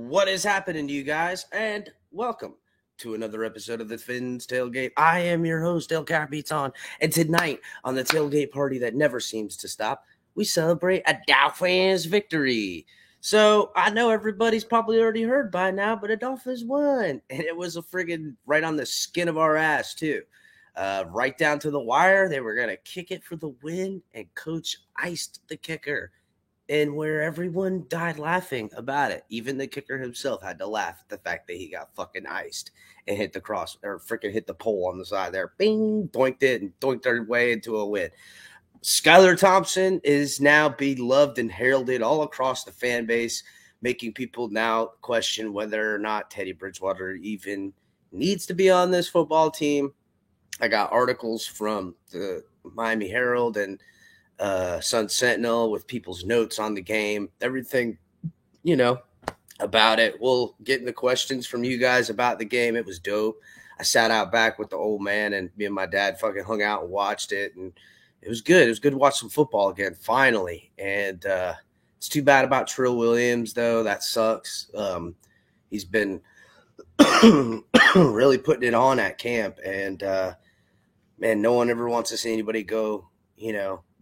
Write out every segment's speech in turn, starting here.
What is happening to you guys? And welcome to another episode of the Finn's Tailgate. I am your host, El Capitan, and tonight on the tailgate party that never seems to stop, we celebrate a Dolphins victory. So I know everybody's probably already heard by now, but the Dolphins won, and it was a friggin' right on the skin of our ass too. Right down to the wire, they were gonna kick it for the win, and Coach iced the kicker. And where everyone died laughing about it. Even the kicker himself had to laugh at the fact that he got fucking iced and hit the cross or freaking hit the pole on the side there. Bing, doinked it and doinked their way into a win. Skylar Thompson is now beloved and heralded all across the fan base, making people now question whether or not Teddy Bridgewater even needs to be on this football team. I got articles from the Miami Herald and Sun Sentinel with people's notes on the game, everything, about it. We'll get into questions from you guys about the game. It was dope. I sat out back with the old man, and me and my dad fucking hung out and watched it, and it was good. It was good to watch some football again, finally. And it's too bad about Trill Williams, though. That sucks. He's been really putting it on at camp, and man, no one ever wants to see anybody go,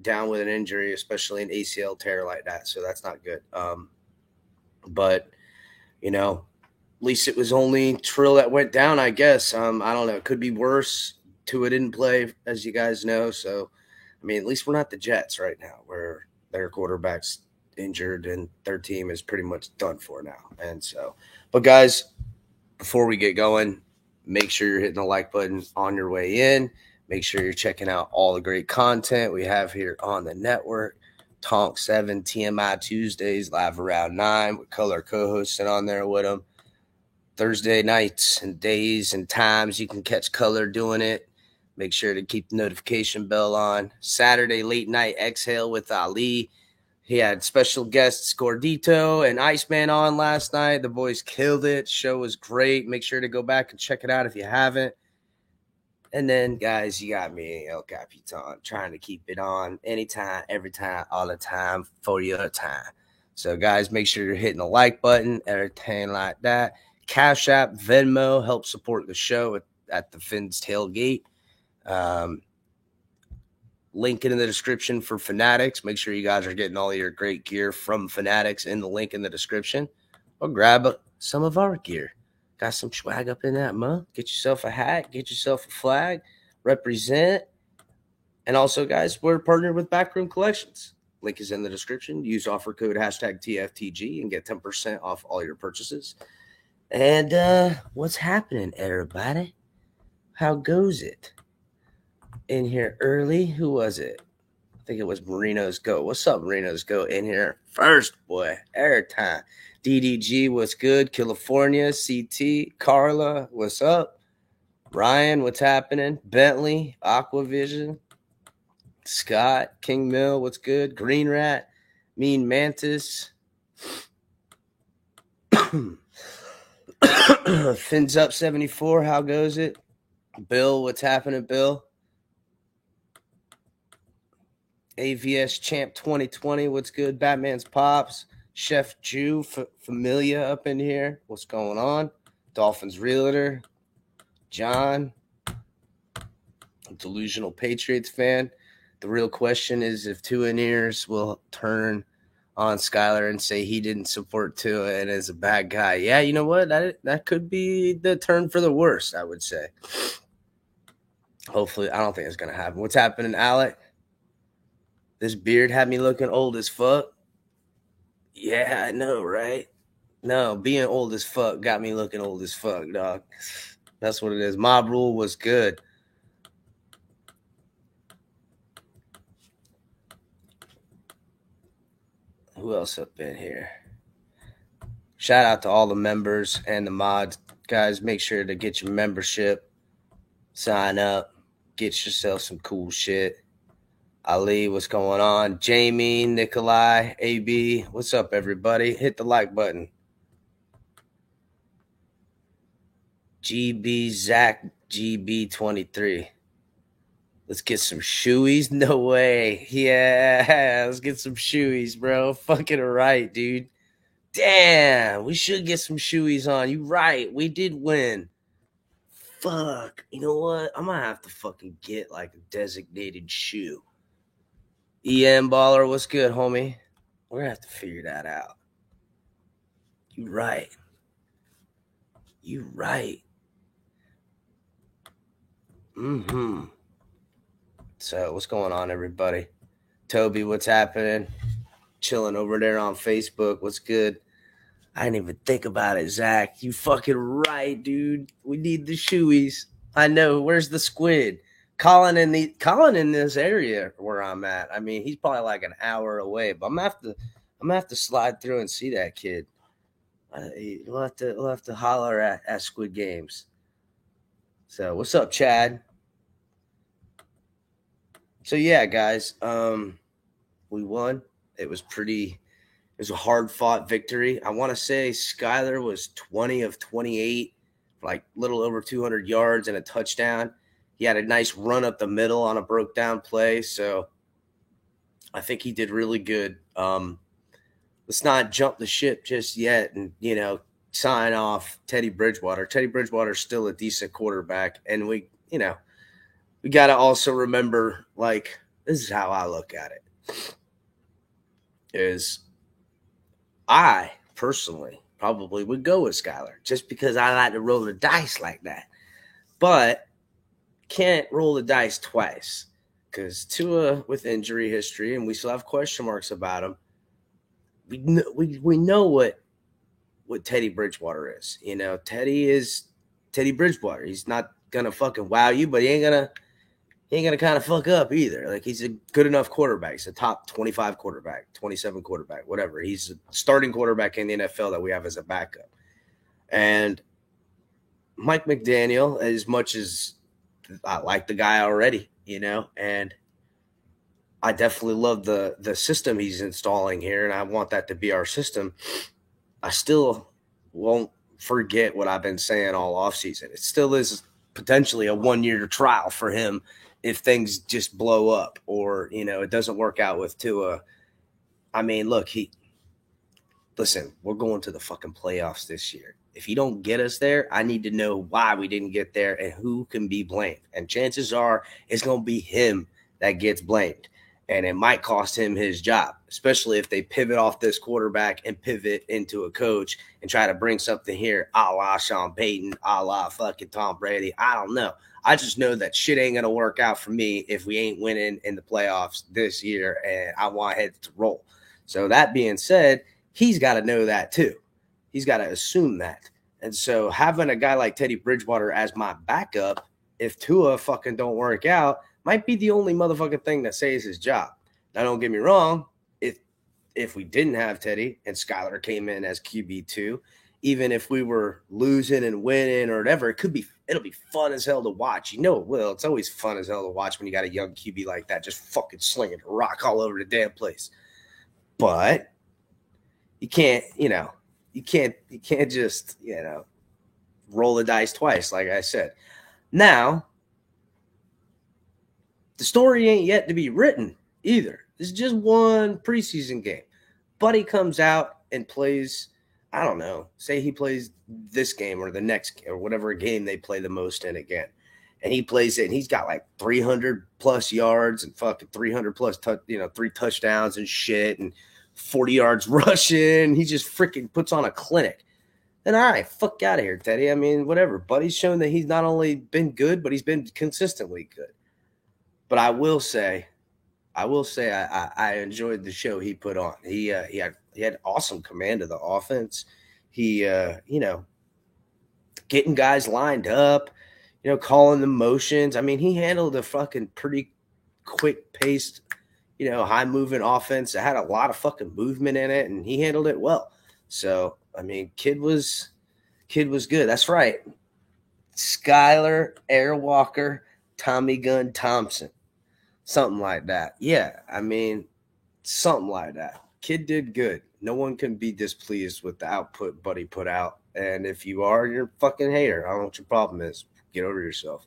down with an injury, especially an ACL tear like that. So that's not good. But, at least it was only Trill that went down, I guess. I don't know. It could be worse. Tua didn't play, as you guys know. So, at least we're not the Jets right now where their quarterback's injured and their team is pretty much done for now. And so, but guys, before we get going, make sure you're hitting the like button on your way in. Make sure you're checking out all the great content we have here on the network. Tonk 7, TMI Tuesdays, live around 9 with color co-hosting on there with them. Thursday nights and days and times you can catch Color doing it. Make sure to keep the notification bell on. Saturday late night Exhale with Ali. He had special guests Gordito and Iceman on last night. The boys killed it. Show was great. Make sure to go back and check it out if you haven't. And then, guys, you got me, El Capitan, trying to keep it on anytime, every time, all the time, for your time. So, guys, make sure you're hitting the like button, everything like that. Cash App, Venmo, help support the show at the Finn's Tailgate. Link in the description for Fanatics. Make sure you guys are getting all your great gear from Fanatics in the link in the description. Or grab some of our gear. Got some swag up in that, man. Get yourself a hat. Get yourself a flag. Represent. And also, guys, we're partnered with Backroom Collections. Link is in the description. Use offer code #TFTG and get 10% off all your purchases. And what's happening, everybody? How goes it? In here early. Who was it? I think it was Marino's Goat. What's up, Marino's Goat? In here first, boy. Airtime. DDG, what's good? California, CT, Carla, what's up? Ryan, what's happening? Bentley, Aquavision, Scott, King Mill, what's good? Green Rat, Mean Mantis. Fins up 74, how goes it? Bill, what's happening, Bill? AVS Champ 2020, what's good? Batman's Pops, Chef Jew, Familia up in here, what's going on? Dolphins Realtor, John, Delusional Patriots fan. The real question is if Tua Nears will turn on Skyler and say he didn't support Tua and is a bad guy. Yeah, you know what? That could be the turn for the worst, I would say. Hopefully, I don't think it's going to happen. What's happening, Alec? This beard had me looking old as fuck. Yeah, I know, right? No, being old as fuck got me looking old as fuck, dog. That's what it is. Mob Rule was good. Who else up in here? Shout out to all the members and the mods. Guys, make sure to get your membership. Sign up. Get yourself some cool shit. Ali, what's going on? Jamie, Nikolai, AB, what's up, everybody? Hit the like button. GB Zach GB23. Let's get some shoeies. No way. Yeah, let's get some shoeies, bro. Fucking right, dude. Damn, we should get some shoeies on. You right. We did win. Fuck. You know what? I'm gonna have to fucking get like a designated shoe. EM Baller, what's good, homie? We're gonna have to figure that out. You right. You right. So what's going on, everybody? Toby, what's happening? Chilling over there on Facebook. What's good? I didn't even think about it, Zach. You fucking right, dude. We need the shoeies. I know. Where's the squid? Colin in this area where I'm at. I mean, he's probably like an hour away, but I'm gonna have to slide through and see that kid. We'll have to holler at Squid Games. So what's up, Chad? So yeah, guys, we won. It was a hard fought victory. I want to say Skyler was 20 of 28, like little over 200 yards and a touchdown. He had a nice run up the middle on a broke down play. So I think he did really good. Let's not jump the ship just yet and, sign off Teddy Bridgewater. Teddy Bridgewater's still a decent quarterback. And we got to also remember, like, this is how I look at it, is I personally probably would go with Skyler just because I like to roll the dice like that. But can't roll the dice twice because Tua with injury history, and we still have question marks about him. We know what Teddy Bridgewater is. Teddy is Teddy Bridgewater. He's not gonna fucking wow you, but he ain't gonna kind of fuck up either. Like, he's a good enough quarterback. He's a top 25 quarterback, 27 quarterback, whatever. He's a starting quarterback in the NFL that we have as a backup. And Mike McDaniel, as much as I like the guy already, and I definitely love the system he's installing here, and I want that to be our system. I still won't forget what I've been saying all offseason. It still is potentially a 1-year trial for him if things just blow up or, it doesn't work out with Tua. I mean, look, listen, we're going to the fucking playoffs this year. If you don't get us there, I need to know why we didn't get there and who can be blamed. And chances are it's going to be him that gets blamed. And it might cost him his job, especially if they pivot off this quarterback and pivot into a coach and try to bring something here, a la Sean Payton, a la fucking Tom Brady. I don't know. I just know that shit ain't going to work out for me if we ain't winning in the playoffs this year, and I want heads to roll. So that being said, he's got to know that too. He's got to assume that. And so having a guy like Teddy Bridgewater as my backup, if Tua fucking don't work out, might be the only motherfucking thing that saves his job. Now, don't get me wrong. If we didn't have Teddy and Skylar came in as QB2, even if we were losing and winning or whatever, it'll be fun as hell to watch. You know it will. It's always fun as hell to watch when you got a young QB like that just fucking slinging a rock all over the damn place. But you can't just, roll the dice twice, like I said. Now, the story ain't yet to be written either. This is just one preseason game. Buddy comes out and plays, I don't know, say he plays this game or the next or whatever game they play the most in again. And he plays it and he's got like 300 plus yards and fucking 300 plus, 3 touchdowns and shit and 40 yards rushing. He just freaking puts on a clinic. Then, all right, fuck out of here, Teddy. I mean, whatever. Buddy's shown that he's not only been good, but he's been consistently good. But I will say I enjoyed the show he put on. He had awesome command of the offense. He, getting guys lined up, calling the motions. I mean, he handled a fucking pretty quick-paced, high-moving offense that had a lot of fucking movement in it, and he handled it well. So, I mean, kid was good. That's right. Skylar Airwalker, Tommy Gun Thompson. Something like that. Yeah, I mean, something like that. Kid did good. No one can be displeased with the output Buddy put out. And if you are, you're a fucking hater. I don't know what your problem is. Get over yourself.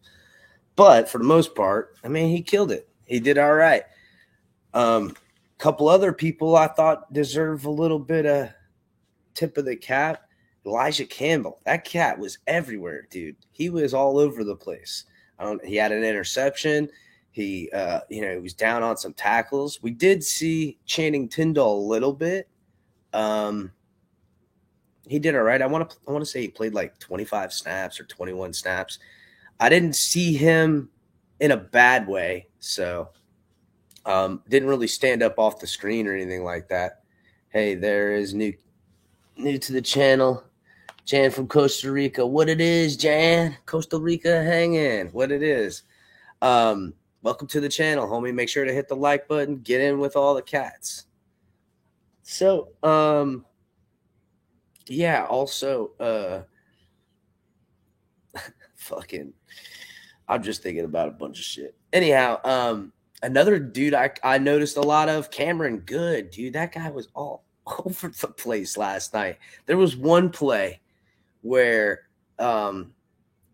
But for the most part, I mean, he killed it. He did all right. Couple other people I thought deserve a little bit of tip of the cap. Elijah Campbell. That cat was everywhere, dude. He was all over the place. He had an interception. He, he was down on some tackles. We did see Channing Tindall a little bit. He did all right. I want to say he played like 25 snaps or 21 snaps. I didn't see him in a bad way, so didn't really stand up off the screen or anything like that. Hey, there is new to the channel, Jan from Costa Rica. What it is, Jan? Costa Rica hanging. What it is. Welcome to the channel, homie. Make sure to hit the like button. Get in with all the cats. So, yeah, also, I'm just thinking about a bunch of shit. Anyhow, another dude I noticed a lot of, Cameron Good. Dude, that guy was all over the place last night. There was one play where the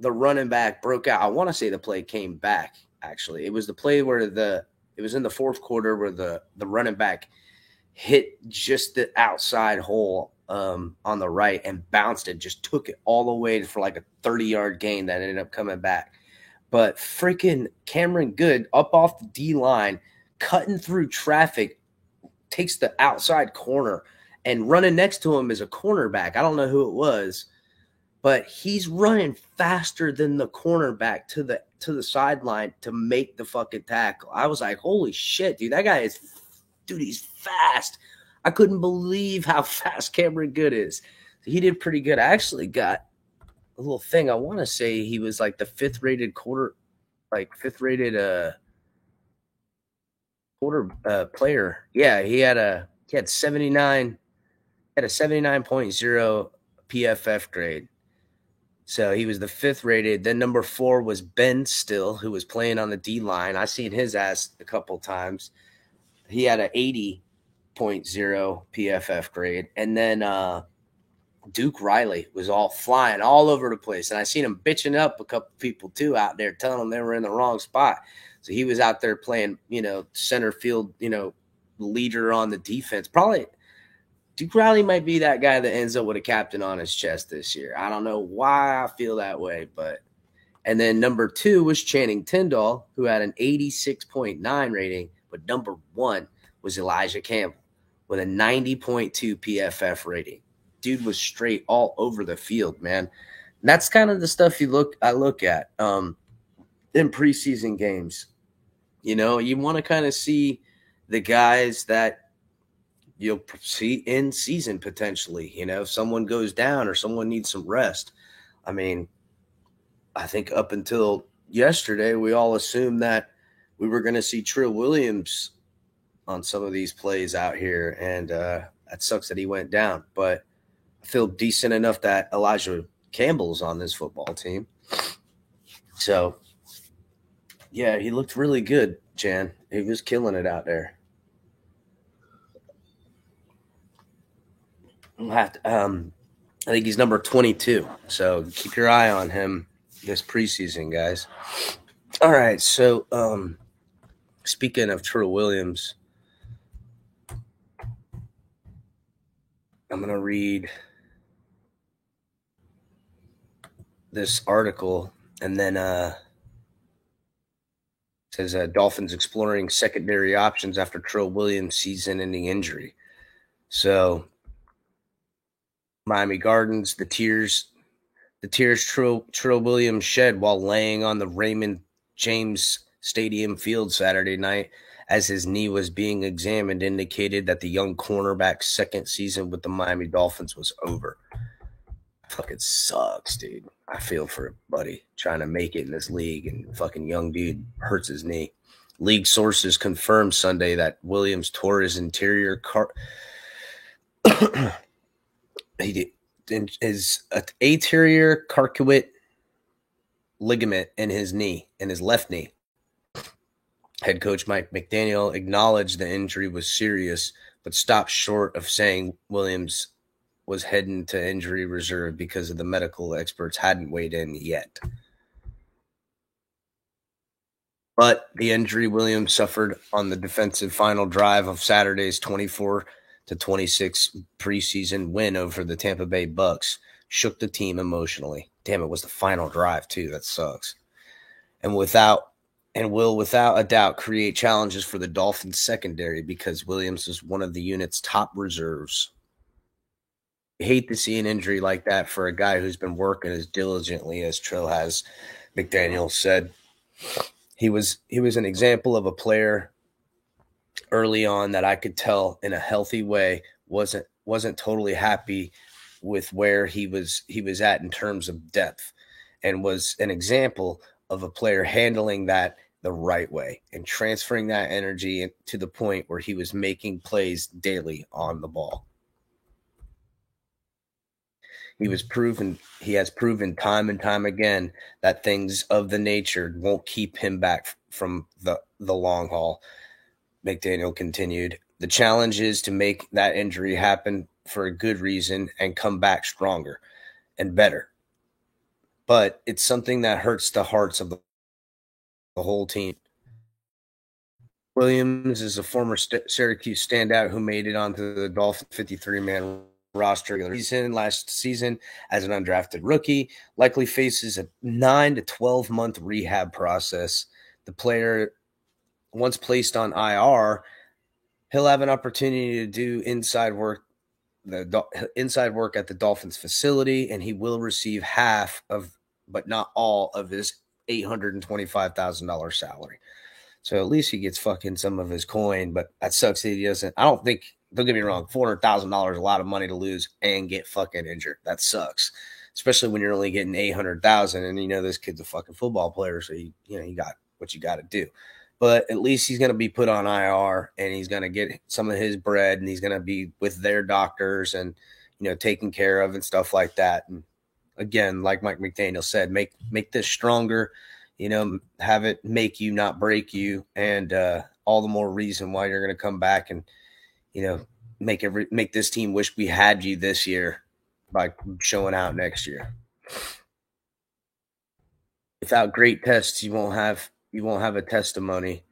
running back broke out. I want to say the play came back. Actually, it was the play where it was in the fourth quarter where the running back hit just the outside hole on the right and bounced it, just took it all the way for like a 30-yard gain that ended up coming back. But freaking Cameron Good up off the D line, cutting through traffic, takes the outside corner, and running next to him is a cornerback. I don't know who it was, but he's running faster than the cornerback to the sideline to make the fucking tackle. I was like, holy shit, dude, he's fast. I couldn't believe how fast Cameron Good is. He did pretty good. I actually got a little thing. I want to say he was like the fifth rated quarter player. Yeah, he had a 79, had a 79.0 PFF grade. So he was the fifth rated. Then number 4 was Ben Still, who was playing on the D line. I seen his ass a couple times. He had an 80.0 PFF grade. And then Duke Riley was all flying all over the place. And I seen him bitching up a couple people too out there, telling them they were in the wrong spot. So he was out there playing, center field, leader on the defense. Probably Duke Riley might be that guy that ends up with a captain on his chest this year. I don't know why I feel that way, but. And then number 2 was Channing Tindall, who had an 86.9 rating, but number 1 was Elijah Campbell with a 90.2 PFF rating. Dude was straight all over the field, man. And that's kind of the stuff I look at in preseason games. You want to kind of see the guys that you'll see in season potentially. If someone goes down or someone needs some rest. I mean, I think up until yesterday, we all assumed that we were going to see Trill Williams on some of these plays out here, and that sucks that he went down. But I feel decent enough that Elijah Campbell's on this football team. So, yeah, he looked really good, Jan. He was killing it out there. I think he's number 22, so keep your eye on him this preseason, guys. All right, so speaking of Trill Williams, I'm going to read this article, and then it says Dolphins exploring secondary options after Trill Williams' season-ending injury. So Miami Gardens, the tears Trill Williams shed while laying on the Raymond James Stadium field Saturday night as his knee was being examined indicated that the young cornerback's second season with the Miami Dolphins was over. Fucking sucks, dude. I feel for a buddy trying to make it in this league, and fucking young dude hurts his knee. League sources confirmed Sunday that Williams tore his anterior his anterior carotid ligament in his left knee. Head coach Mike McDaniel acknowledged the injury was serious, but stopped short of saying Williams was heading to injury reserve because of the medical experts hadn't weighed in yet. But the injury Williams suffered on the defensive final drive of Saturday's 24-26 preseason win over the Tampa Bay Bucks shook the team emotionally. Damn, it was the final drive too. That sucks. And will without a doubt create challenges for the Dolphins secondary because Williams is one of the unit's top reserves. I hate to see an injury like that for a guy who's been working as diligently as Trill has, McDaniel said. He was an example of a player early on that I could tell in a healthy way wasn't totally happy with where he was at in terms of depth, and was an example of a player handling that the right way and transferring that energy to the point where he was making plays daily on the ball. He has proven time and time again that things of the nature won't keep him back from the long haul. McDaniel continued. The challenge is to make that injury happen for a good reason and come back stronger and better. But it's something that hurts the hearts of the whole team. Williams is a former Syracuse standout who made it onto the Dolphins 53-man roster last season as an undrafted rookie, likely faces a 9 to 12 month rehab process. The player, once placed on IR, he'll have an opportunity to do inside work at the Dolphins facility, and he will receive half of, but not all of, his $825,000 salary. So at least he gets fucking some of his coin, but that sucks that he doesn't. I don't think, don't get me wrong, $400,000 is a lot of money to lose and get fucking injured. That sucks, especially when you're only getting $800,000 and this kid's a fucking football player, so you got what you got to do. But at least he's going to be put on IR, and he's going to get some of his bread, and he's going to be with their doctors and taken care of and stuff like that. And again, like Mike McDaniel said, make this stronger. Have it make you, not break you, and all the more reason why you're going to come back and make this team wish we had you this year by showing out next year. Without great tests, you won't have a testimony.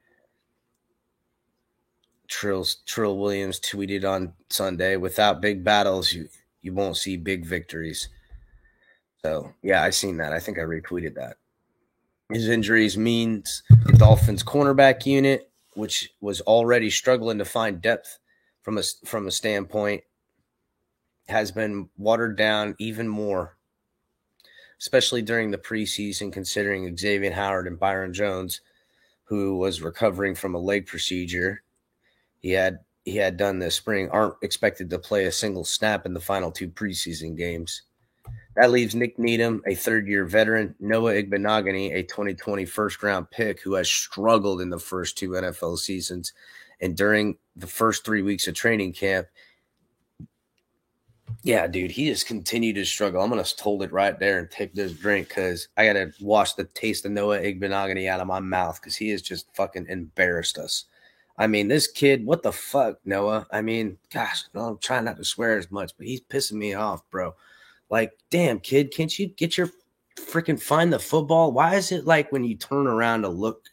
Trill Williams tweeted on Sunday, without big battles, you won't see big victories. So, yeah, I seen that. I think I retweeted that. His injuries means the Dolphins cornerback unit, which was already struggling to find depth from a standpoint, has been watered down even more, especially during the preseason, considering Xavier Howard and Byron Jones, who was recovering from a leg procedure he had done this spring, aren't expected to play a single snap in the final 2 preseason games. That leaves Nick Needham, a third-year veteran, Noah Igbinoghene, a 2020 first-round pick who has struggled in the first 2 NFL seasons. And during the first 3 weeks of training camp, yeah, dude, he just continued to struggle. I'm going to hold it right there and take this drink because I got to wash the taste of Noah Igbinoghene out of my mouth because he has just fucking embarrassed us. I mean, this kid, what the fuck, Noah? I mean, gosh, I'm trying not to swear as much, but he's pissing me off, bro. Like, damn, kid, can't you get your freaking find the football? Why is it like when you turn around to look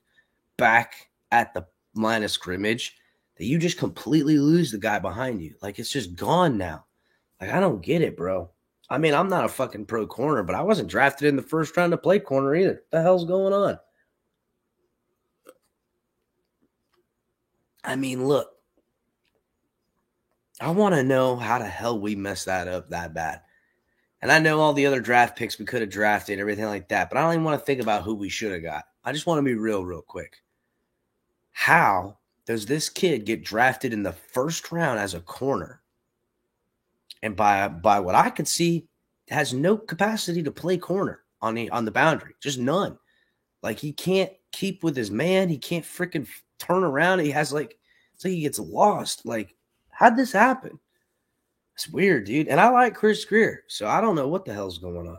back at the line of scrimmage that you just completely lose the guy behind you? Like, it's just gone now. Like, I don't get it, bro. I mean, I'm not a fucking pro corner, but I wasn't drafted in the first round to play corner either. What the hell's going on? I mean, look, I want to know how the hell we messed that up that bad. And I know all the other draft picks we could have drafted, everything like that, but I don't even want to think about who we should have got. I just want to be real quick. How does this kid get drafted in the first round as a corner? And by what I could see, has no capacity to play corner on the boundary. Just none. Like, he can't keep with his man. He can't freaking turn around. He has it's like he gets lost. Like, how'd this happen? It's weird, dude. And I like Chris Grier, so I don't know what the hell's going on.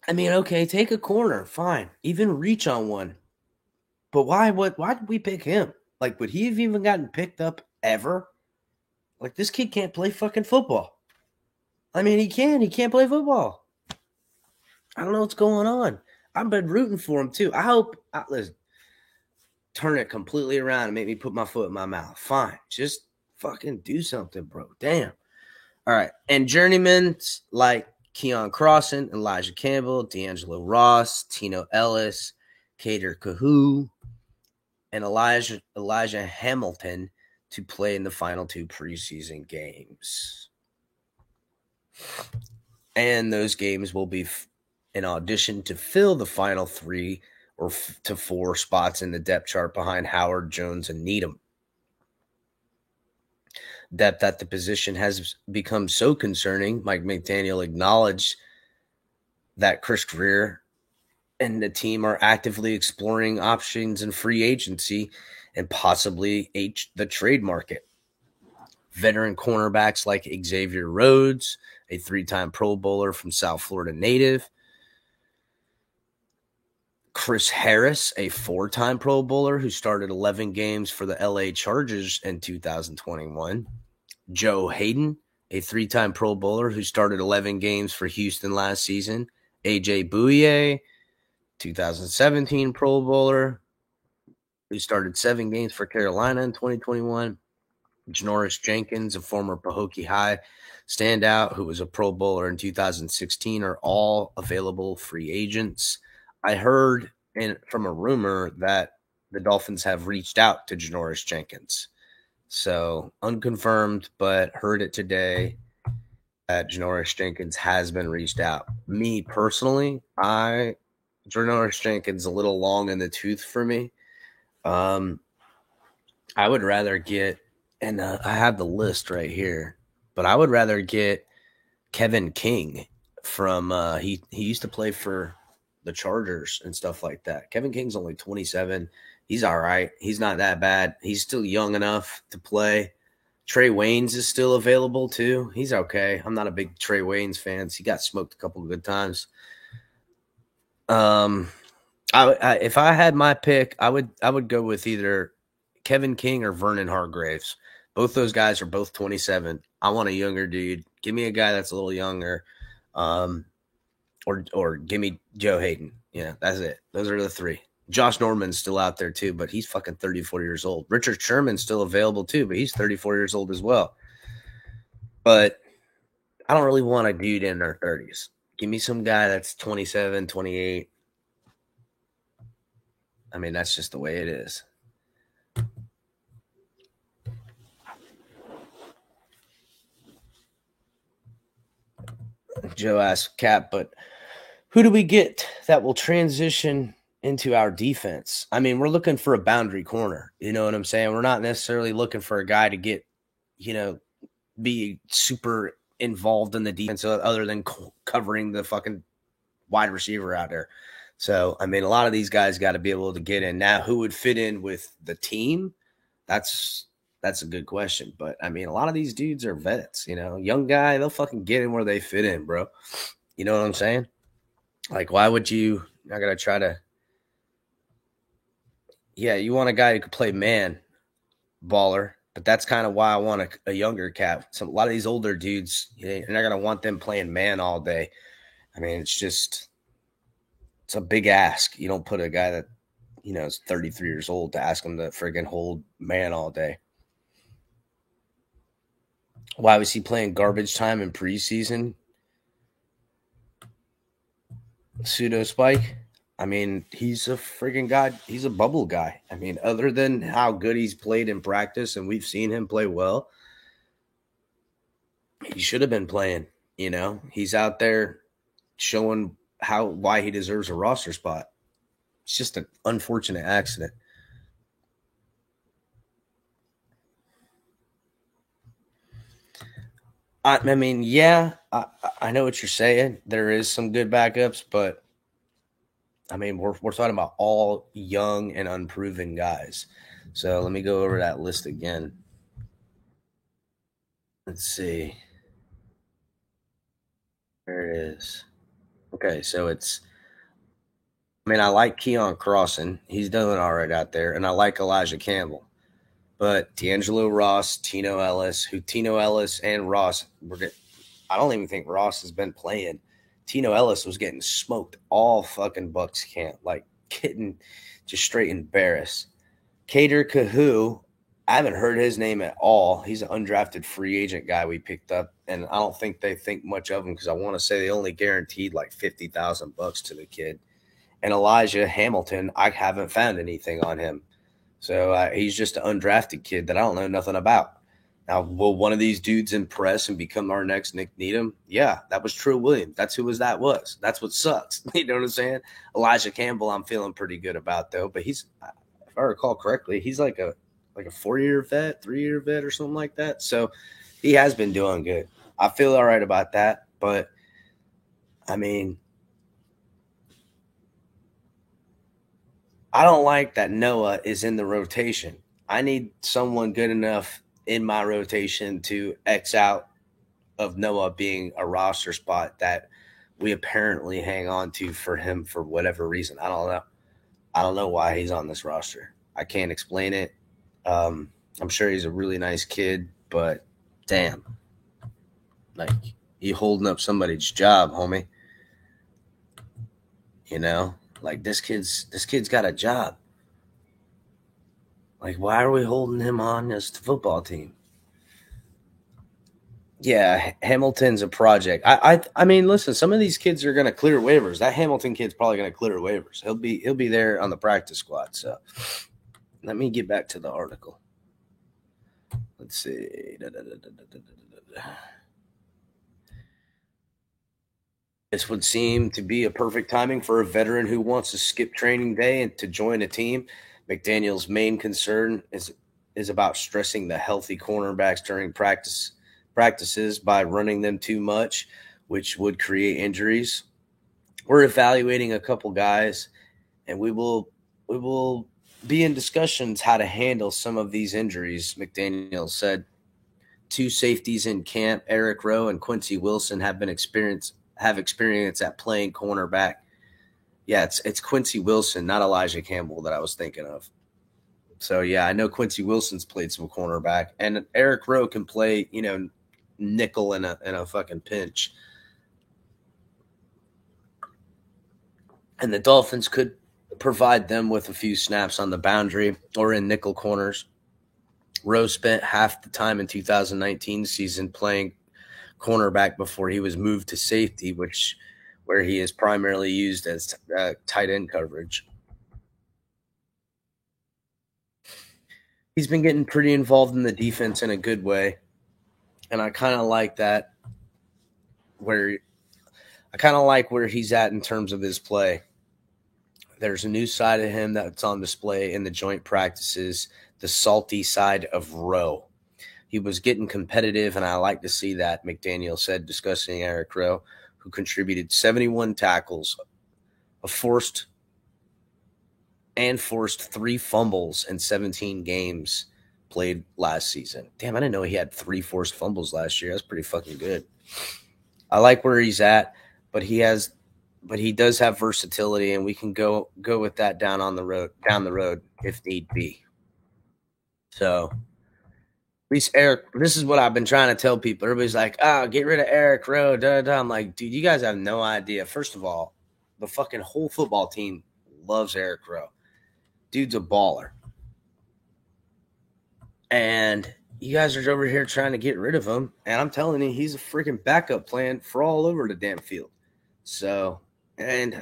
I mean, okay, take a corner, fine. Even reach on one. But why did we pick him? Like, would he have even gotten picked up ever? Like, this kid can't play fucking football. I mean, he can't play football. I don't know what's going on. I've been rooting for him too. I hope listen, turn it completely around and make me put my foot in my mouth. Fine. Just fucking do something, bro. Damn. All right. And journeymen like Keon Crossan, Elijah Campbell, D'Angelo Ross, Tino Ellis, Kader Kahu, and Elijah Hamilton to play in the final 2 preseason games. And those games will be an audition to fill the final 3 or to 4 spots in the depth chart behind Howard, Jones, and Needham. Depth at the position has become so concerning. Mike McDaniel acknowledged that Chris Grier and the team are actively exploring options in free agency and possibly the trade market. Veteran cornerbacks like Xavier Rhodes, a 3-time Pro Bowler from South Florida native, Chris Harris, a 4-time Pro Bowler who started 11 games for the LA Chargers in 2021, Joe Hayden, a 3-time Pro Bowler who started 11 games for Houston last season, AJ Bouye, 2017 Pro Bowler who started 7 games for Carolina in 2021, Janoris Jenkins, a former Pahokee High standout who was a Pro Bowler in 2016, are all available free agents. I heard from a rumor that the Dolphins have reached out to Janoris Jenkins. So, unconfirmed, but heard it today that Janoris Jenkins has been reached out. Me, personally, Janoris Jenkins a little long in the tooth for me. I would rather get, and I have the list right here, but I would rather get Kevin King from, he used to play for the Chargers and stuff like that. Kevin King's only 27. He's all right. He's not that bad. He's still young enough to play. Trey Waynes is still available too. He's okay. I'm not a big Trey Waynes fan. He got smoked a couple of good times. If I had my pick, I would go with either Kevin King or Vernon Hargreaves. Both those guys are both 27. I want a younger dude. Give me a guy that's a little younger, or give me Joe Hayden. Yeah, that's it. Those are the three. Josh Norman's still out there too, but he's fucking 34 years old. Richard Sherman's still available too, but he's 34 years old as well. But I don't really want a dude in their 30s. Give me some guy that's 27, 28. I mean, that's just the way it is. Joe asked Cap, but who do we get that will transition into our defense? I mean, we're looking for a boundary corner. You know what I'm saying? We're not necessarily looking for a guy to get, be super involved in the defense other than covering the fucking wide receiver out there. So, I mean, a lot of these guys got to be able to get in. Now, who would fit in with the team? That's a good question. But, I mean, a lot of these dudes are vets, young guy, they'll fucking get in where they fit in, bro. You know what I'm saying? Like, why would you not going to try to – yeah, you want a guy who could play man, baller, but that's kind of why I want a younger Cap. So a lot of these older dudes, you're not going to want them playing man all day. I mean, it's a big ask. You don't put a guy that, is 33 years old to ask him to friggin' hold man all day. Why was he playing garbage time in preseason? Pseudo Spike. I mean, he's a friggin' guy. He's a bubble guy. I mean, other than how good he's played in practice, and we've seen him play well, he should have been playing. He's out there showing why he deserves a roster spot. It's just an unfortunate accident. I mean, yeah, I know what you're saying. There is some good backups, but I mean, we're talking about all young and unproven guys. So let me go over that list again. Let's see. There it is. Okay, so I like Keon Crossan. He's doing all right out there. And I like Elijah Campbell. But D'Angelo Ross, Tino Ellis and Ross I don't even think Ross has been playing. Tino Ellis was getting smoked all fucking Bucks camp, like getting just straight embarrassed. Kader Kahu, I haven't heard his name at all. He's an undrafted free agent guy we picked up, and I don't think they think much of him because I want to say they only guaranteed like $50,000 to the kid. And Elijah Hamilton, I haven't found anything on him. So he's just an undrafted kid that I don't know nothing about. Now, will one of these dudes impress and become our next Nick Needham? Yeah, that was Trill Williams. That's who that was. That's what sucks. You know what I'm saying? Elijah Campbell, I'm feeling pretty good about, though. But if I recall correctly, he's like a 4-year vet, 3-year vet or something like that. So he has been doing good. I feel all right about that. But, I mean, I don't like that Noah is in the rotation. I need someone good enough in my rotation to X out of Noah being a roster spot that we apparently hang on to for him for whatever reason. I don't know. I don't know why he's on this roster. I can't explain it. I'm sure he's a really nice kid, but damn. Like, you holding up somebody's job, homie. Like this kid's got a job. Like, why are we holding him on as the football team? Yeah, Hamilton's a project. I mean, listen, some of these kids are going to clear waivers. That Hamilton kid's probably going to clear waivers. He'll be there on the practice squad. So let me get back to the article. Let's see. This would seem to be a perfect timing for a veteran who wants to skip training day and to join a team. McDaniel's main concern is about stressing the healthy cornerbacks during practices by running them too much, which would create injuries. We're evaluating a couple guys, and we will be in discussions how to handle some of these injuries, McDaniel said. 2 safeties in camp, Eric Rowe and Quincy Wilson, have experience at playing cornerback. Yeah, it's Quincy Wilson, not Elijah Campbell, that I was thinking of. So yeah, I know Quincy Wilson's played some cornerback, and Eric Rowe can play, nickel in a fucking pinch. And the Dolphins could provide them with a few snaps on the boundary or in nickel corners. Rowe spent half the time in 2019 season playing cornerback before he was moved to safety, where he is primarily used as tight end coverage. He's been getting pretty involved in the defense in a good way, and I kind of like that. Where he's at in terms of his play. There's a new side of him that's on display in the joint practices, the salty side of Rowe. He was getting competitive, and I like to see that, McDaniel said, discussing Eric Rowe, who contributed 71 tackles, forced 3 fumbles in 17 games played last season. Damn, I didn't know he had 3 forced fumbles last year. That's pretty fucking good. I like where he's at, but he does have versatility, and we can go with that down the road if need be. So at least Eric, this is what I've been trying to tell people. Everybody's like, get rid of Eric Rowe. Da, da. I'm like, dude, you guys have no idea. First of all, the fucking whole football team loves Eric Rowe. Dude's a baller. And you guys are over here trying to get rid of him. And I'm telling you, he's a freaking backup plan for all over the damn field. So, and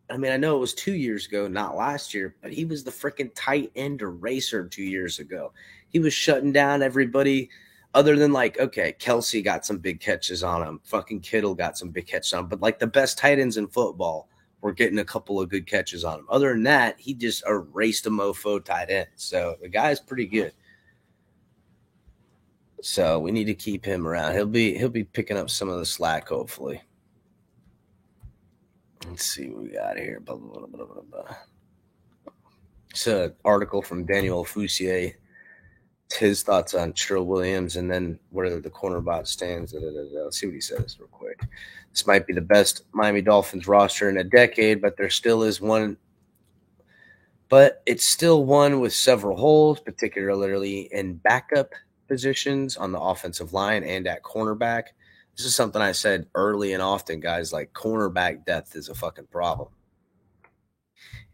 I mean, I know it was 2 years ago, not last year, but he was the freaking tight end eraser 2 years ago. He was shutting down everybody other than Kelsey got some big catches on him. Fucking Kittle got some big catches on him. But the best tight ends in football were getting a couple of good catches on him. Other than that, he just erased a mofo tight end. So the guy's pretty good. So we need to keep him around. He'll be picking up some of the slack, hopefully. Let's see what we got here. Blah, blah, blah, blah, blah. It's an article from Daniel Foussier. His thoughts on Trill Williams and then where the cornerback stands. Let's see what he says real quick. This might be the best Miami Dolphins roster in a decade, but there still is one. But it's still one with several holes, particularly in backup positions on the offensive line and at cornerback. This is something I said early and often, guys. Cornerback depth is a fucking problem.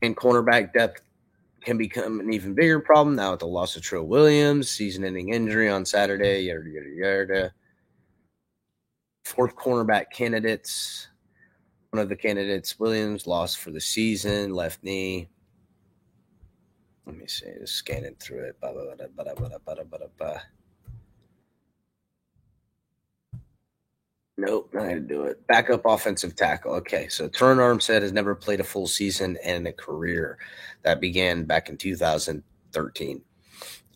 And cornerback depth can become an even bigger problem now with the loss of Trill Williams, season-ending injury on Saturday, yada, yada, yada. 4th cornerback candidates. One of the candidates, Williams, lost for the season, left knee. Let me see, just scanning through it. Nope, not going to do it. Backup offensive tackle. Okay, so Terron Armstead has never played a full season in a career. That began back in 2013.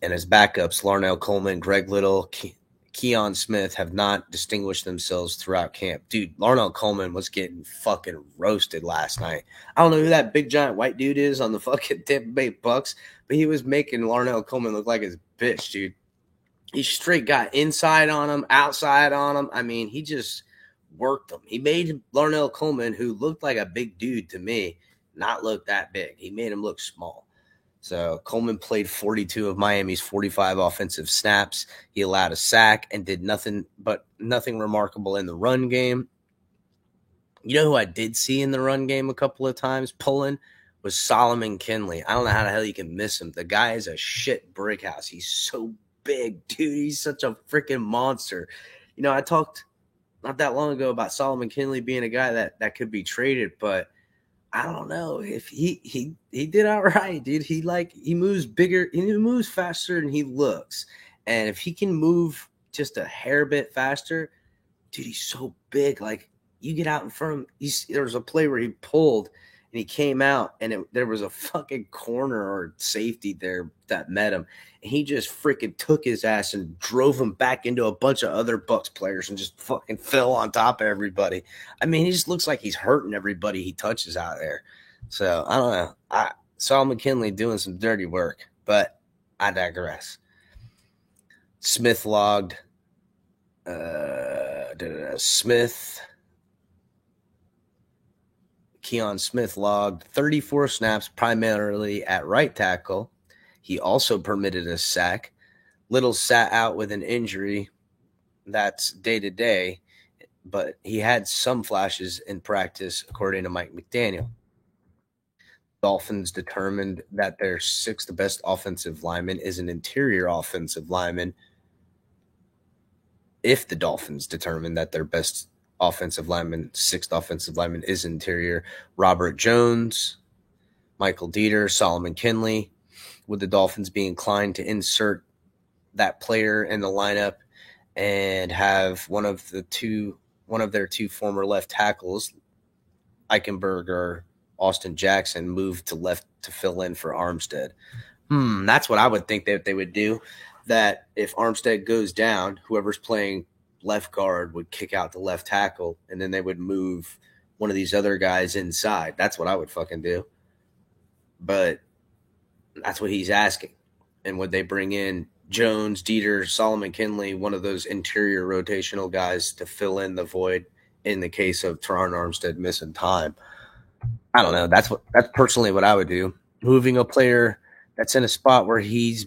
And his backups, Larnell Coleman, Greg Little, Keon Smith, have not distinguished themselves throughout camp. Dude, Larnell Coleman was getting fucking roasted last night. I don't know who that big giant white dude is on the fucking Tampa Bay Bucks, but he was making Larnell Coleman look like his bitch, dude. He straight got inside on him, outside on him. I mean, he just worked him. He made Larnell Coleman, who looked like a big dude to me, not look that big. He made him look small. So Coleman played 42 of Miami's 45 offensive snaps. He allowed a sack and did nothing remarkable in the run game. You know who I did see in the run game a couple of times pulling was Solomon Kinley. I don't know how the hell you can miss him. The guy is a shit brick house. He's so big, dude. He's such a freaking monster. I talked not that long ago about Solomon Kinley being a guy that could be traded, but I don't know if he did all right, dude. He moves bigger, he moves faster than he looks. And if he can move just a hair bit faster, dude, he's so big. You get out in front of him. There was a play where he pulled and he came out and there was a fucking corner or safety there that met him. And he just freaking took his ass and drove him back into a bunch of other Bucks players and just fucking fell on top of everybody. I mean, he just looks like he's hurting everybody he touches out there. So, I don't know. Solomon Kinley doing some dirty work, but I digress. Smith logged. Keon Smith logged 34 snaps primarily at right tackle. He also permitted a sack. Little sat out with an injury. That's day to day, but he had some flashes in practice, according to Mike McDaniel. Dolphins determined that their sixth best offensive lineman is an interior offensive lineman. If the Dolphins determine that their best offensive lineman, sixth offensive lineman, is interior, Robert Jones, Michael Dieter, Solomon Kinley, would the Dolphins be inclined to insert that player in the lineup and have one of their two former left tackles, Eichenberg or Austin Jackson, move to left to fill in for Armstead? That's what I would think that they would do. That if Armstead goes down, whoever's playing left guard would kick out the left tackle, and then they would move one of these other guys inside. That's what I would fucking do. But that's what he's asking. And would they bring in Jones, Dieter, Solomon Kinley, one of those interior rotational guys to fill in the void in the case of Teron Armstead missing time? I don't know. That's personally what I would do. Moving a player that's in a spot where he's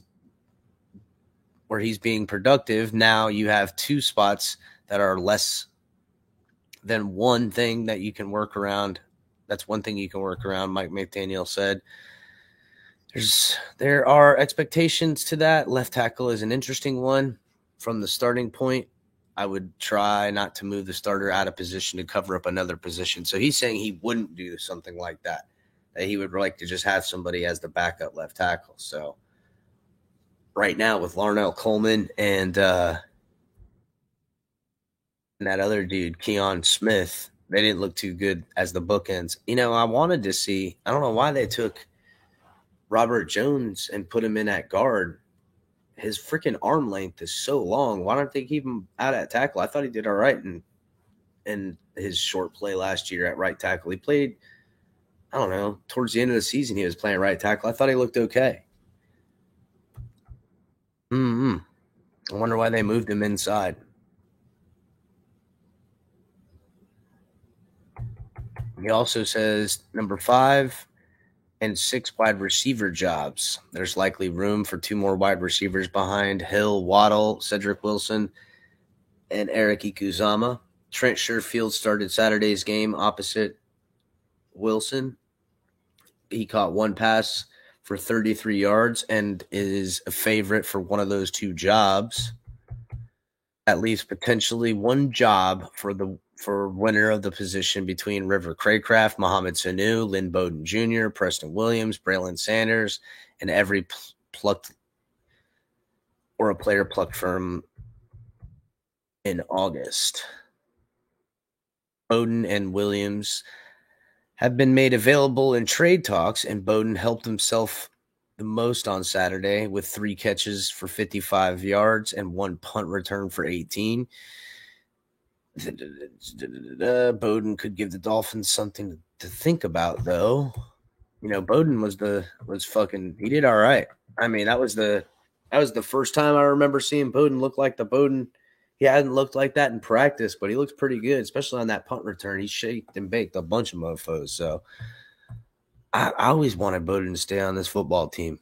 being productive. Now you have two spots that are less than one thing that you can work around. That's one thing you can work around, Mike McDaniel said. There are expectations to that. Left tackle is an interesting one from the starting point. I would try not to move the starter out of position to cover up another position. So he's saying he wouldn't do something like that he would like to just have somebody as the backup left tackle. So right now with Larnell Coleman and that other dude, Keon Smith, they didn't look too good as the bookends. I wanted to see, I don't know why they took Robert Jones and put him in at guard. His freaking arm length is so long. Why don't they keep him out at tackle? I thought he did all right in his short play last year at right tackle. He played, I don't know, towards the end of the season he was playing right tackle. I thought he looked okay. I wonder why they moved him inside. He also says number 5 and 6 wide receiver jobs. There's likely room for 2 more wide receivers behind Hill, Waddle, Cedric Wilson, and Eric Ikuzama. Trent Sherfield started Saturday's game opposite Wilson. He caught one pass for 33 yards and is a favorite for one of those 2 jobs. At least potentially one job for winner of the position between River Craycraft, Mohamed Sanu, Lynn Bowden Jr., Preston Williams, Braylon Sanders, and every player plucked from in August. Bowden and Williams have been made available in trade talks, and Bowden helped himself the most on Saturday with 3 catches for 55 yards and 1 punt return for 18. Bowden could give the Dolphins something to think about, though. Bowden he did all right. I mean, that was the first time I remember seeing Bowden look like the Bowden. He hadn't looked like that in practice, but he looks pretty good, especially on that punt return. He shaked and baked a bunch of mofos. So I always wanted Bowden to stay on this football team,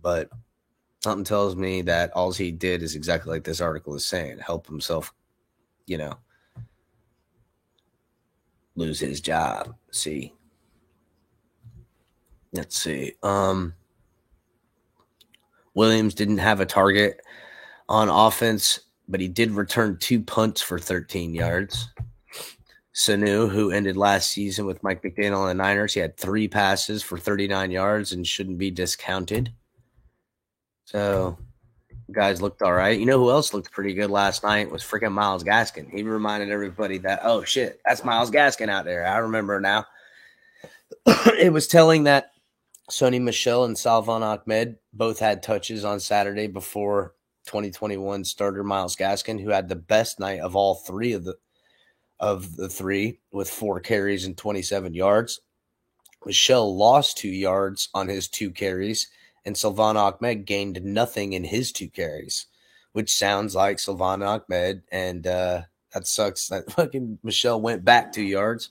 but something tells me that all he did is exactly like this article is saying, help himself, lose his job. Let's see. Williams didn't have a target on offense, but he did return 2 punts for 13 yards. Sanu, who ended last season with Mike McDaniel and the Niners, he had 3 passes for 39 yards and shouldn't be discounted. So guys looked all right. You know who else looked pretty good last night was freaking Myles Gaskin. He reminded everybody that, oh, shit, that's Myles Gaskin out there. I remember now. It was telling that Sony Michel and Salvon Ahmed both had touches on Saturday before 2021 starter Myles Gaskin, who had the best night of all 3 of the 3 with 4 carries and 27 yards. Michel lost 2 yards on his 2 carries, and Salvon Ahmed gained nothing in his 2 carries, which sounds like Salvon Ahmed, and that sucks that fucking Michel went back 2 yards.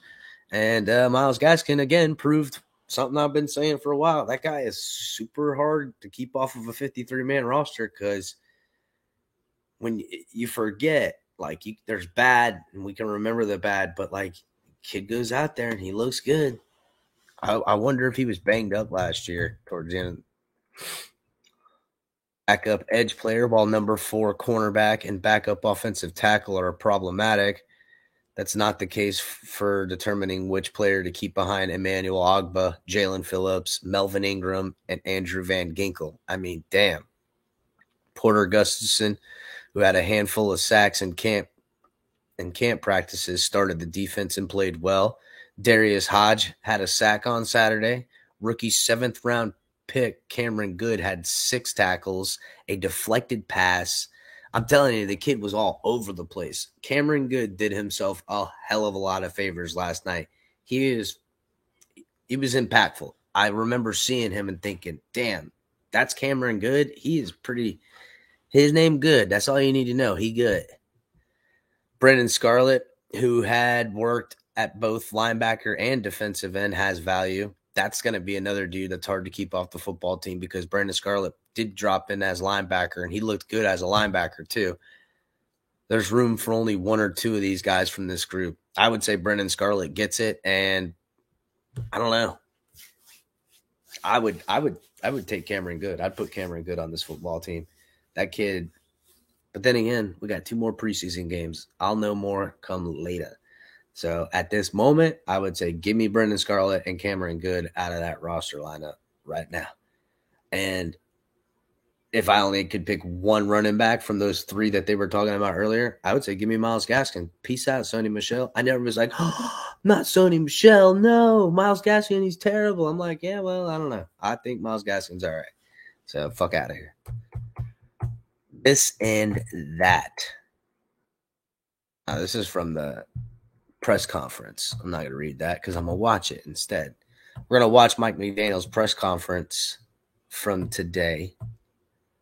And Myles Gaskin, again, proved something I've been saying for a while. That guy is super hard to keep off of a 53-man roster because when you forget, like, there's bad, and we can remember the bad, but, like, kid goes out there and he looks good. I wonder if he was banged up last year towards the end. Backup edge player, while number 4 cornerback and backup offensive tackle are problematic. That's not the case for determining which player to keep behind Emmanuel Ogbah, Jalen Phillips, Melvin Ingram, and Andrew Van Ginkel. I mean, damn. Porter Gustafson, who had a handful of sacks in camp practices, started the defense and played well. Darius Hodge had a sack on Saturday. Rookie 7th-round pick Cameron Good had 6 tackles, a deflected pass. I'm telling you, the kid was all over the place. Cameron Good did himself a hell of a lot of favors last night. He was impactful. I remember seeing him and thinking, damn, that's Cameron Good. He is pretty – his name Good. That's all you need to know. He good. Brendan Scarlett, who had worked at both linebacker and defensive end, has value. That's going to be another dude that's hard to keep off the football team because Brendan Scarlett did drop in as linebacker, and he looked good as a linebacker too. There's room for only 1 or 2 of these guys from this group. I would say Brendan Scarlett gets it, and I don't know. I would take Cameron Good. I'd put Cameron Good on this football team. That kid. But then again, we got 2 more preseason games. I'll know more come later. So at this moment, I would say give me Brendan Scarlett and Cameron Good out of that roster lineup right now. And if I only could pick one running back from those 3 that they were talking about earlier, I would say give me Myles Gaskin. Peace out, Sony Michel. I never was like, oh, not Sony Michel. No, Myles Gaskin, he's terrible. I'm like, yeah, well, I don't know. I think Myles Gaskin's all right. So fuck out of here. This and that. This is from the press conference. I'm not going to read that because I'm going to watch it instead. We're going to watch Mike McDaniel's press conference from today.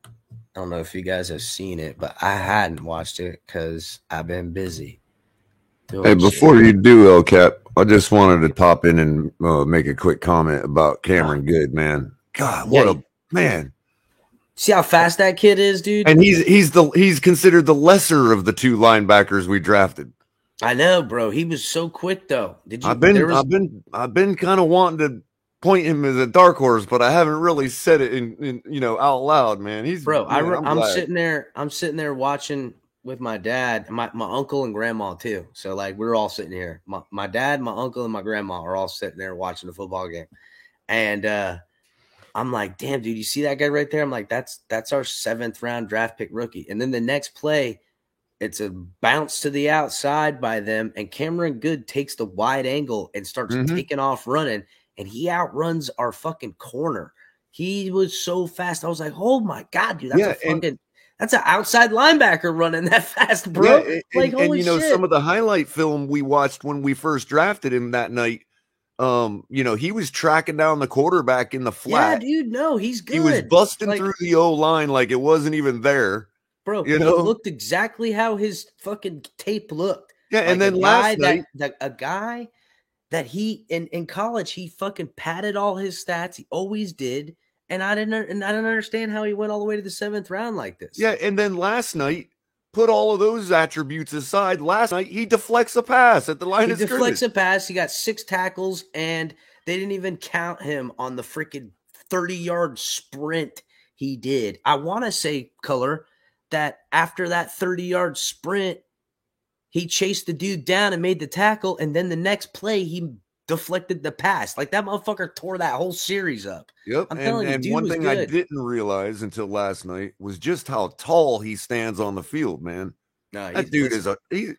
I don't know if you guys have seen it, but I hadn't watched it because I've been busy. Hey, before you do, El Cap, I just wanted to pop in and make a quick comment about Cameron Good, man. God, what a man. See how fast that kid is, dude? And he's considered the lesser of the 2 linebackers we drafted. I know, bro. He was so quick, though. I've been kind of wanting to point him as a dark horse, but I haven't really said it in out loud, man. I'm sitting there watching with my dad and my uncle and grandma too. So like we're all sitting here. My dad, my uncle, and my grandma are all sitting there watching the football game. And I'm like, damn, dude, you see that guy right there? I'm like, that's our 7th-round draft pick rookie. And then the next play, it's a bounce to the outside by them, and Cameron Good takes the wide angle and starts taking off running, and he outruns our fucking corner. He was so fast. I was like, oh my God, dude, that's an outside linebacker running that fast, bro. Yeah, holy shit. Some of the highlight film we watched when we first drafted him that night, he was tracking down the quarterback in the flat. Yeah, dude, no, he's good. He was busting through the O-line like it wasn't even there. Bro, he looked exactly how his fucking tape looked. Yeah, and then last night, a guy that he in college, he fucking padded all his stats. He always did, and I didn't understand how he went all the way to the 7th round like this. Yeah, and then last night, put all of those attributes aside. Last night, he deflects a pass at the line of scrimmage. He deflects a pass. He got 6 tackles, and they didn't even count him on the freaking 30-yard sprint he did. I want to say, Color, that after that 30-yard sprint, he chased the dude down and made the tackle, and then the next play, he deflected the pass. Like, that motherfucker tore that whole series up. Yep, and one thing I didn't realize until last night was just how tall he stands on the field, man. No, that dude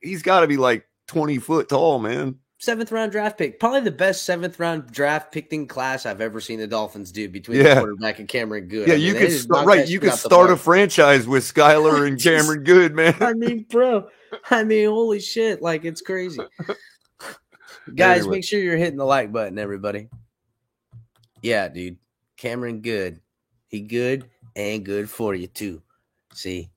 he's got to be like 20 foot tall, man. 7th-round draft pick. Probably the best 7th-round draft picking class I've ever seen the Dolphins do between the quarterback and Cameron Good. Yeah, you could start a franchise with Skylar and Cameron Good, man. I mean, bro. Holy shit. Like, it's crazy. Guys, anyway, make sure you're hitting the like button, everybody. Yeah, dude. Cameron Good. He good and good for you, too. See?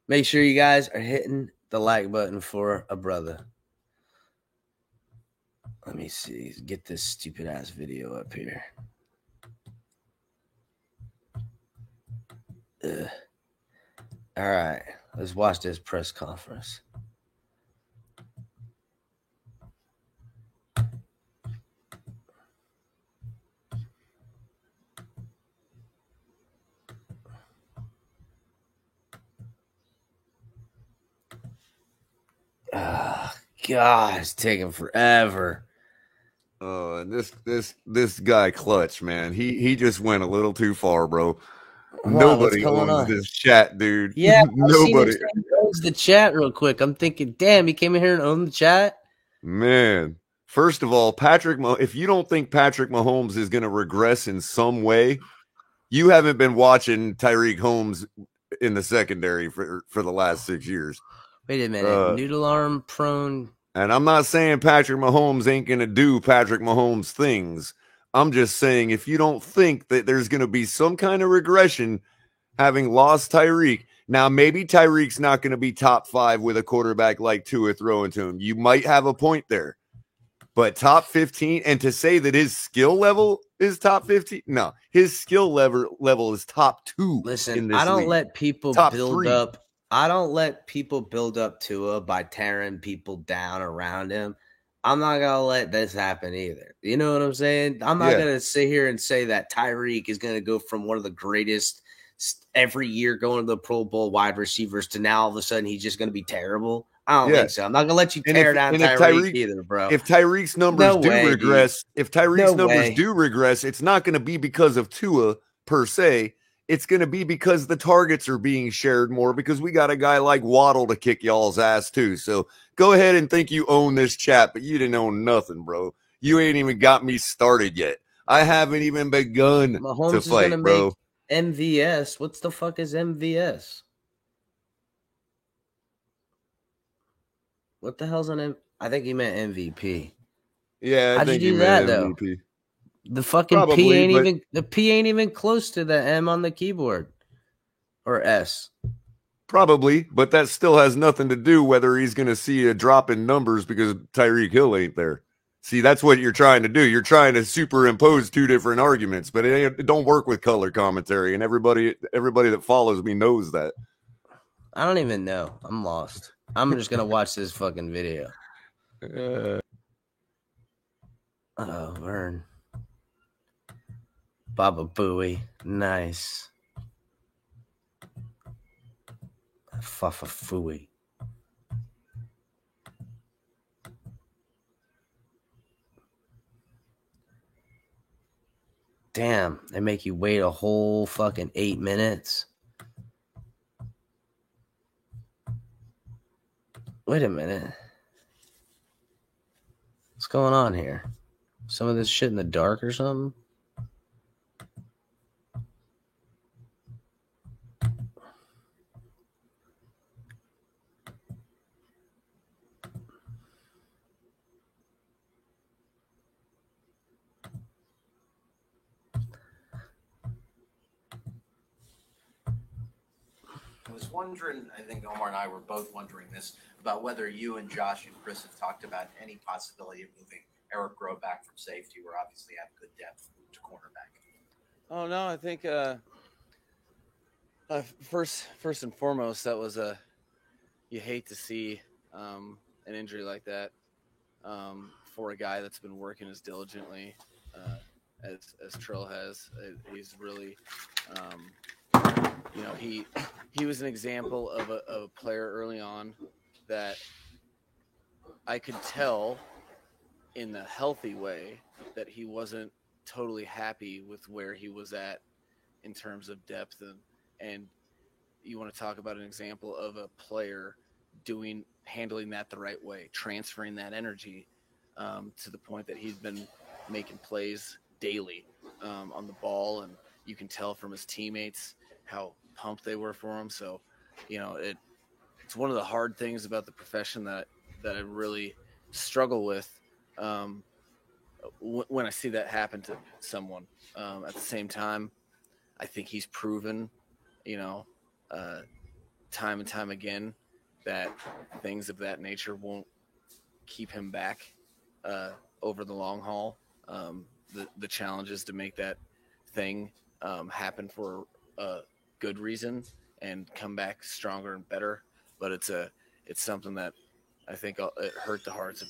Make sure you guys are hitting the like button for a brother. Let me see. Get this stupid ass video up here. Ugh. All right, let's watch this press conference. Oh, God, it's taking forever. And this guy Clutch, man, he just went a little too far, bro. Nobody owns this chat, dude. Yeah, nobody owns the chat real quick. I'm thinking, damn, he came in here and owned the chat. Man, first of all, if you don't think Patrick Mahomes is going to regress in some way, you haven't been watching Tyreek Holmes in the secondary for the last 6 years. Wait a minute, noodle arm prone. And I'm not saying Patrick Mahomes ain't going to do Patrick Mahomes things. I'm just saying if you don't think that there's going to be some kind of regression having lost Tyreek, now maybe Tyreek's not going to be top 5 with a quarterback like Tua throwing to him. You might have a point there. But top 15, and to say that his skill level is top 15, no, his skill level is top 2. Listen, I don't let people build up. I don't let people build up Tua by tearing people down around him. I'm not going to let this happen either. You know what I'm saying? I'm not going to sit here and say that Tyreek is going to go from one of the greatest every year going to the Pro Bowl wide receivers to now all of a sudden he's just going to be terrible. I don't think so. I'm not going to let you tear down Tyreek either, bro. If Tyreek's numbers do regress, it's not going to be because of Tua per se. It's going to be because the targets are being shared more because we got a guy like Waddle to kick y'all's ass too. So go ahead and think you own this chat, but you didn't own nothing, bro. You ain't even got me started yet. I haven't even begun to fight, bro. MVS. What the fuck is MVS? What the hell's on M? I think he meant MVP. Yeah, how'd you do that MVP. Though? The fucking P ain't even close to the M on the keyboard or S. Probably, but that still has nothing to do whether he's going to see a drop in numbers because Tyreek Hill ain't there. See, that's what you're trying to do. You're trying to superimpose 2 different arguments, but it don't work with color commentary, and everybody that follows me knows that. I don't even know. I'm lost. I'm just going to watch this fucking video. Oh, Vern. Baba Booey. Nice. Fuffa-fooey. Damn, they make you wait a whole fucking 8 minutes. Wait a minute. What's going on here? Some of this shit in the dark or something? I was wondering, I think Omar and I were both wondering this, about whether you and Josh and Chris have talked about any possibility of moving Eric Rowe back from safety, where obviously have good depth to cornerback. Oh, no, I think first and foremost, that was you hate to see an injury like that for a guy that's been working as diligently as Trill has. He's really, he was an example of a player early on that I could tell in the healthy way that he wasn't totally happy with where he was at in terms of depth and you want to talk about an example of a player handling that the right way, transferring that energy to the point that he's been making plays daily on the ball, and you can tell from his teammates how pumped they were for him. So, it's one of the hard things about the profession that I really struggle with when I see that happen to someone. At the same time, I think he's proven, time and time again that things of that nature won't keep him back over the long haul. The challenge is to make that thing happen for a good reason and come back stronger and better. But it's something that I think it hurt the hearts of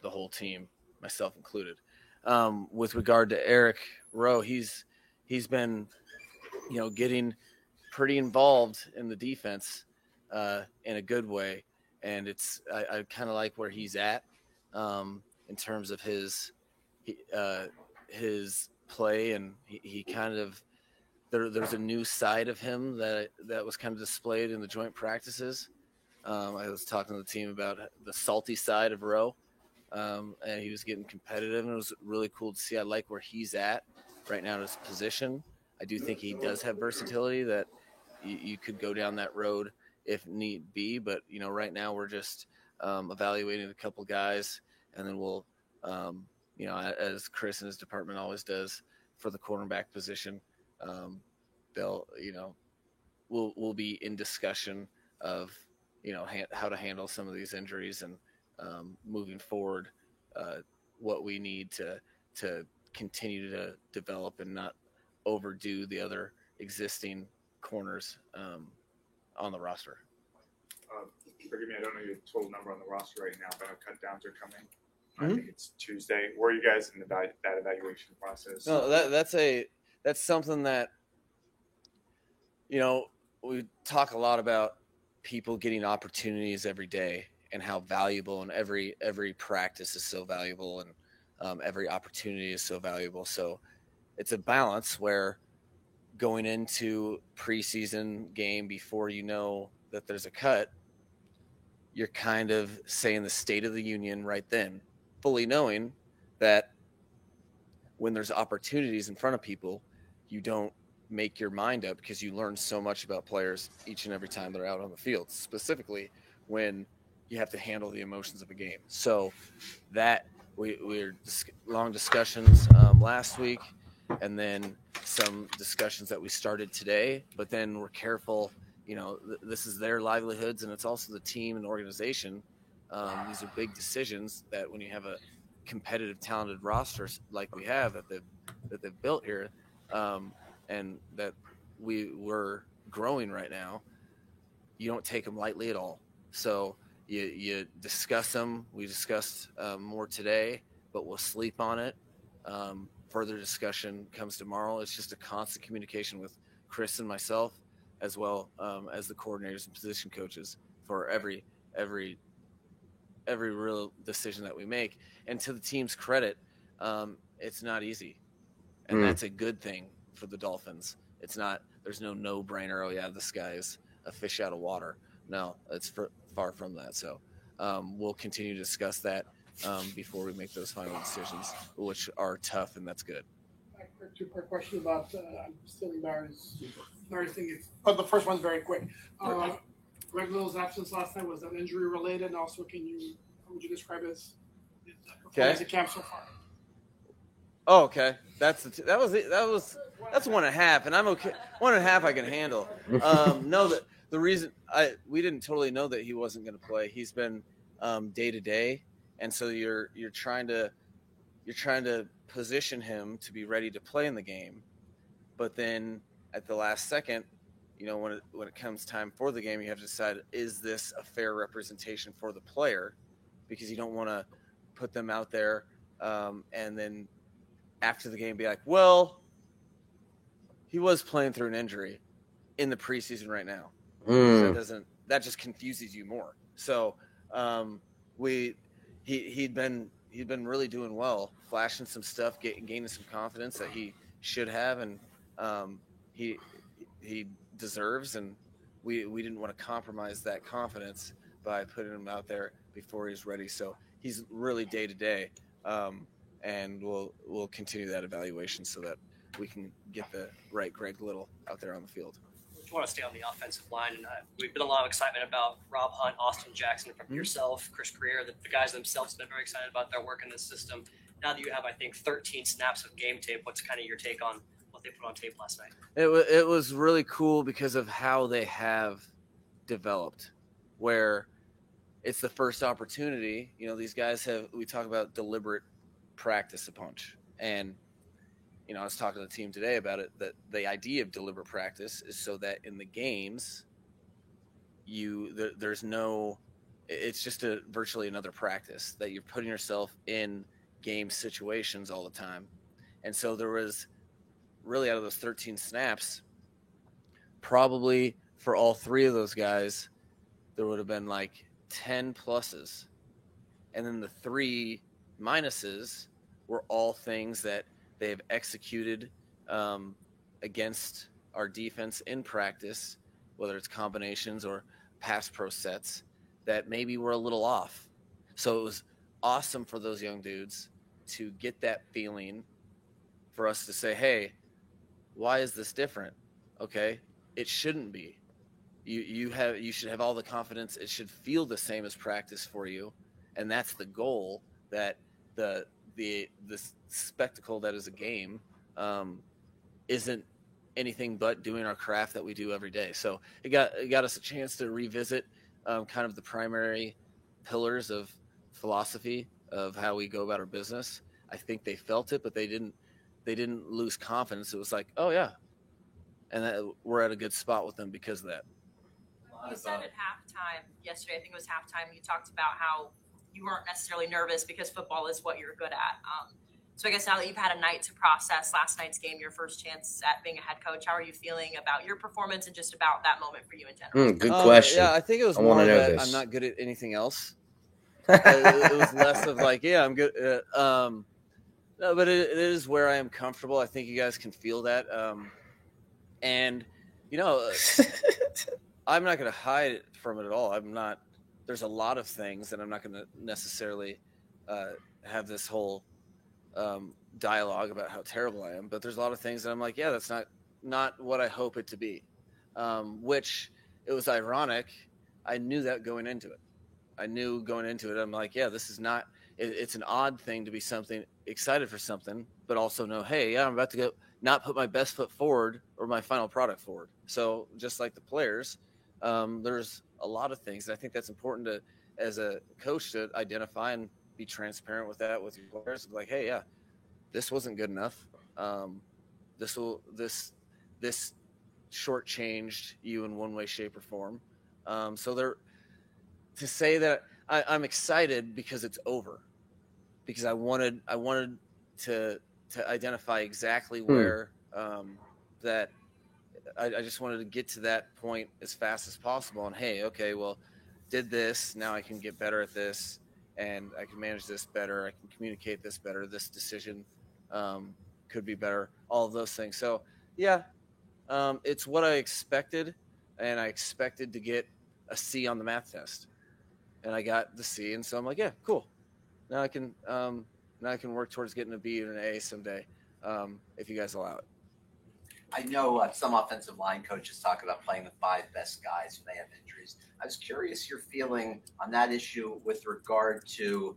the whole team, myself included. With regard to Eric Rowe, he's been, getting pretty involved in the defense in a good way, and I kind of like where he's at in terms of his play, and he kind of there's a new side of him that was kind of displayed in the joint practices. I was talking to the team about the salty side of Rowe, and he was getting competitive, and it was really cool to see. I like where he's at right now in his position. I do think he does have versatility that you could go down that road if need be, but right now we're just evaluating a couple guys, and then we'll as Chris and his department always does for the cornerback position, we'll be in discussion of how to handle some of these injuries and moving forward, what we need to continue to develop and not overdo the other existing corners on the roster. Forgive me, I don't know your total number on the roster right now, but cut downs are coming. I think it's Tuesday. Where are you guys in that evaluation process? No, that's something that we talk a lot about people getting opportunities every day and how valuable, and every practice is so valuable, and every opportunity is so valuable. So it's a balance where going into preseason game before you know that there's a cut, you're kind of saying the State of the Union right then, fully knowing that when there's opportunities in front of people, you don't make your mind up because you learn so much about players each and every time they're out on the field, specifically when you have to handle the emotions of a game. So that we're long discussions last week, and then some discussions that we started today, but then we're careful, this is their livelihoods, and it's also the team and organization. These are big decisions that when you have a competitive, talented roster like we have that they've built here, and that we're growing right now, you don't take them lightly at all. So you discuss them. We discussed more today, but we'll sleep on it. Further discussion comes tomorrow. It's just a constant communication with Chris and myself, as well as the coordinators and position coaches for every real decision that we make. And to the team's credit, it's not easy, and that's a good thing for the Dolphins. It's not. There's no brainer. Oh yeah, this guy is a fish out of water. No, it's far from that. So we'll continue to discuss that before we make those final decisions, which are tough, and that's good. Two-part question about I'm stealing Barry's thing. But the first one's very quick. Greg Little's absence last night, was that injury related? And also, how would you describe his performance at camp so far? Oh, okay. That's 1.5, and I'm okay. 1.5 I can handle. No, that the reason we didn't totally know that he wasn't going to play. He's been day to day, and so you're trying to position him to be ready to play in the game, but then at the last second, when it comes time for the game, you have to decide, is this a fair representation for the player? Because you don't want to put them out there and then after the game be like, well, he was playing through an injury in the preseason right now. That just confuses you more. So he'd been really doing well, flashing some stuff, gaining some confidence that he should have, and he deserves, and we didn't want to compromise that confidence by putting him out there before he's ready. So he's really day to day, and we'll continue that evaluation so that we can get the right Greg Little out there on the field. I want to stay on the offensive line, and we've been a lot of excitement about Rob Hunt, Austin Jackson, from yourself, Chris Greer. The guys themselves have been very excited about their work in this system. Now that you have, I think, 13 snaps of game tape, what's kind of your take on what they put on tape last night? It was really cool because of how they have developed, where it's the first opportunity. These guys we talk about deliberate practice a punch. And, you know, I was talking to the team today about it, that the idea of deliberate practice is so that in the games, there's no, it's just virtually another practice that you're putting yourself in game situations all the time. And so there was really, out of those 13 snaps, probably for all 3 of those guys, there would have been like 10 pluses. And then the 3 minuses were all things that they have executed against our defense in practice, whether it's combinations or pass pro sets, that maybe were a little off. So it was awesome for those young dudes to get that feeling, for us to say, hey, why is this different? Okay, it shouldn't be. You should have all the confidence. It should feel the same as practice for you, and that's the goal. That the spectacle that is a game isn't anything but doing our craft that we do every day. So it got us a chance to revisit kind of the primary pillars of philosophy of how we go about our business. I think they felt it, but they didn't lose confidence. It was like, oh yeah, and we're at a good spot with them because of that. You said at halftime yesterday, I think it was halftime, you talked about how you weren't necessarily nervous because football is what you're good at. So I guess now that you've had a night to process last night's game, your first chance at being a head coach, how are you feeling about your performance and just about that moment for you in general? Good question. Yeah, I think it was I more wanna know that this. I'm not good at anything else. It was less of like, yeah, I'm good. No, but it is where I am comfortable. I think you guys can feel that. And, you know, I'm not going to hide from it at all. There's a lot of things, and I'm not going to necessarily have this whole dialogue about how terrible I am. But there's a lot of things that I'm like, yeah, that's not what I hope it to be. Which it was ironic. I knew that going into it. I'm like, yeah, this is not. It's an odd thing to be excited for something, but also know, hey, yeah, I'm about to not put my best foot forward or my final product forward. So just like the players, there's a lot of things. And I think that's important as a coach, to identify and be transparent with that with your players. Like, hey, yeah, this wasn't good enough. This shortchanged you in one way, shape, or form. So to say that I'm excited because it's over, because I wanted to identify exactly where that I just wanted to get to that point as fast as possible. And hey, okay, well, did this, now I can get better at this, and I can manage this better. I can communicate this better. This decision could be better. All of those things. So yeah, it's what I expected, and I expected to get a C on the math test. And I got the C, and so I'm like, yeah, cool. Now I can work towards getting a B and an A someday, if you guys allow it. I know some offensive line coaches talk about playing the 5 best guys who may have injuries. I was curious your feeling on that issue with regard to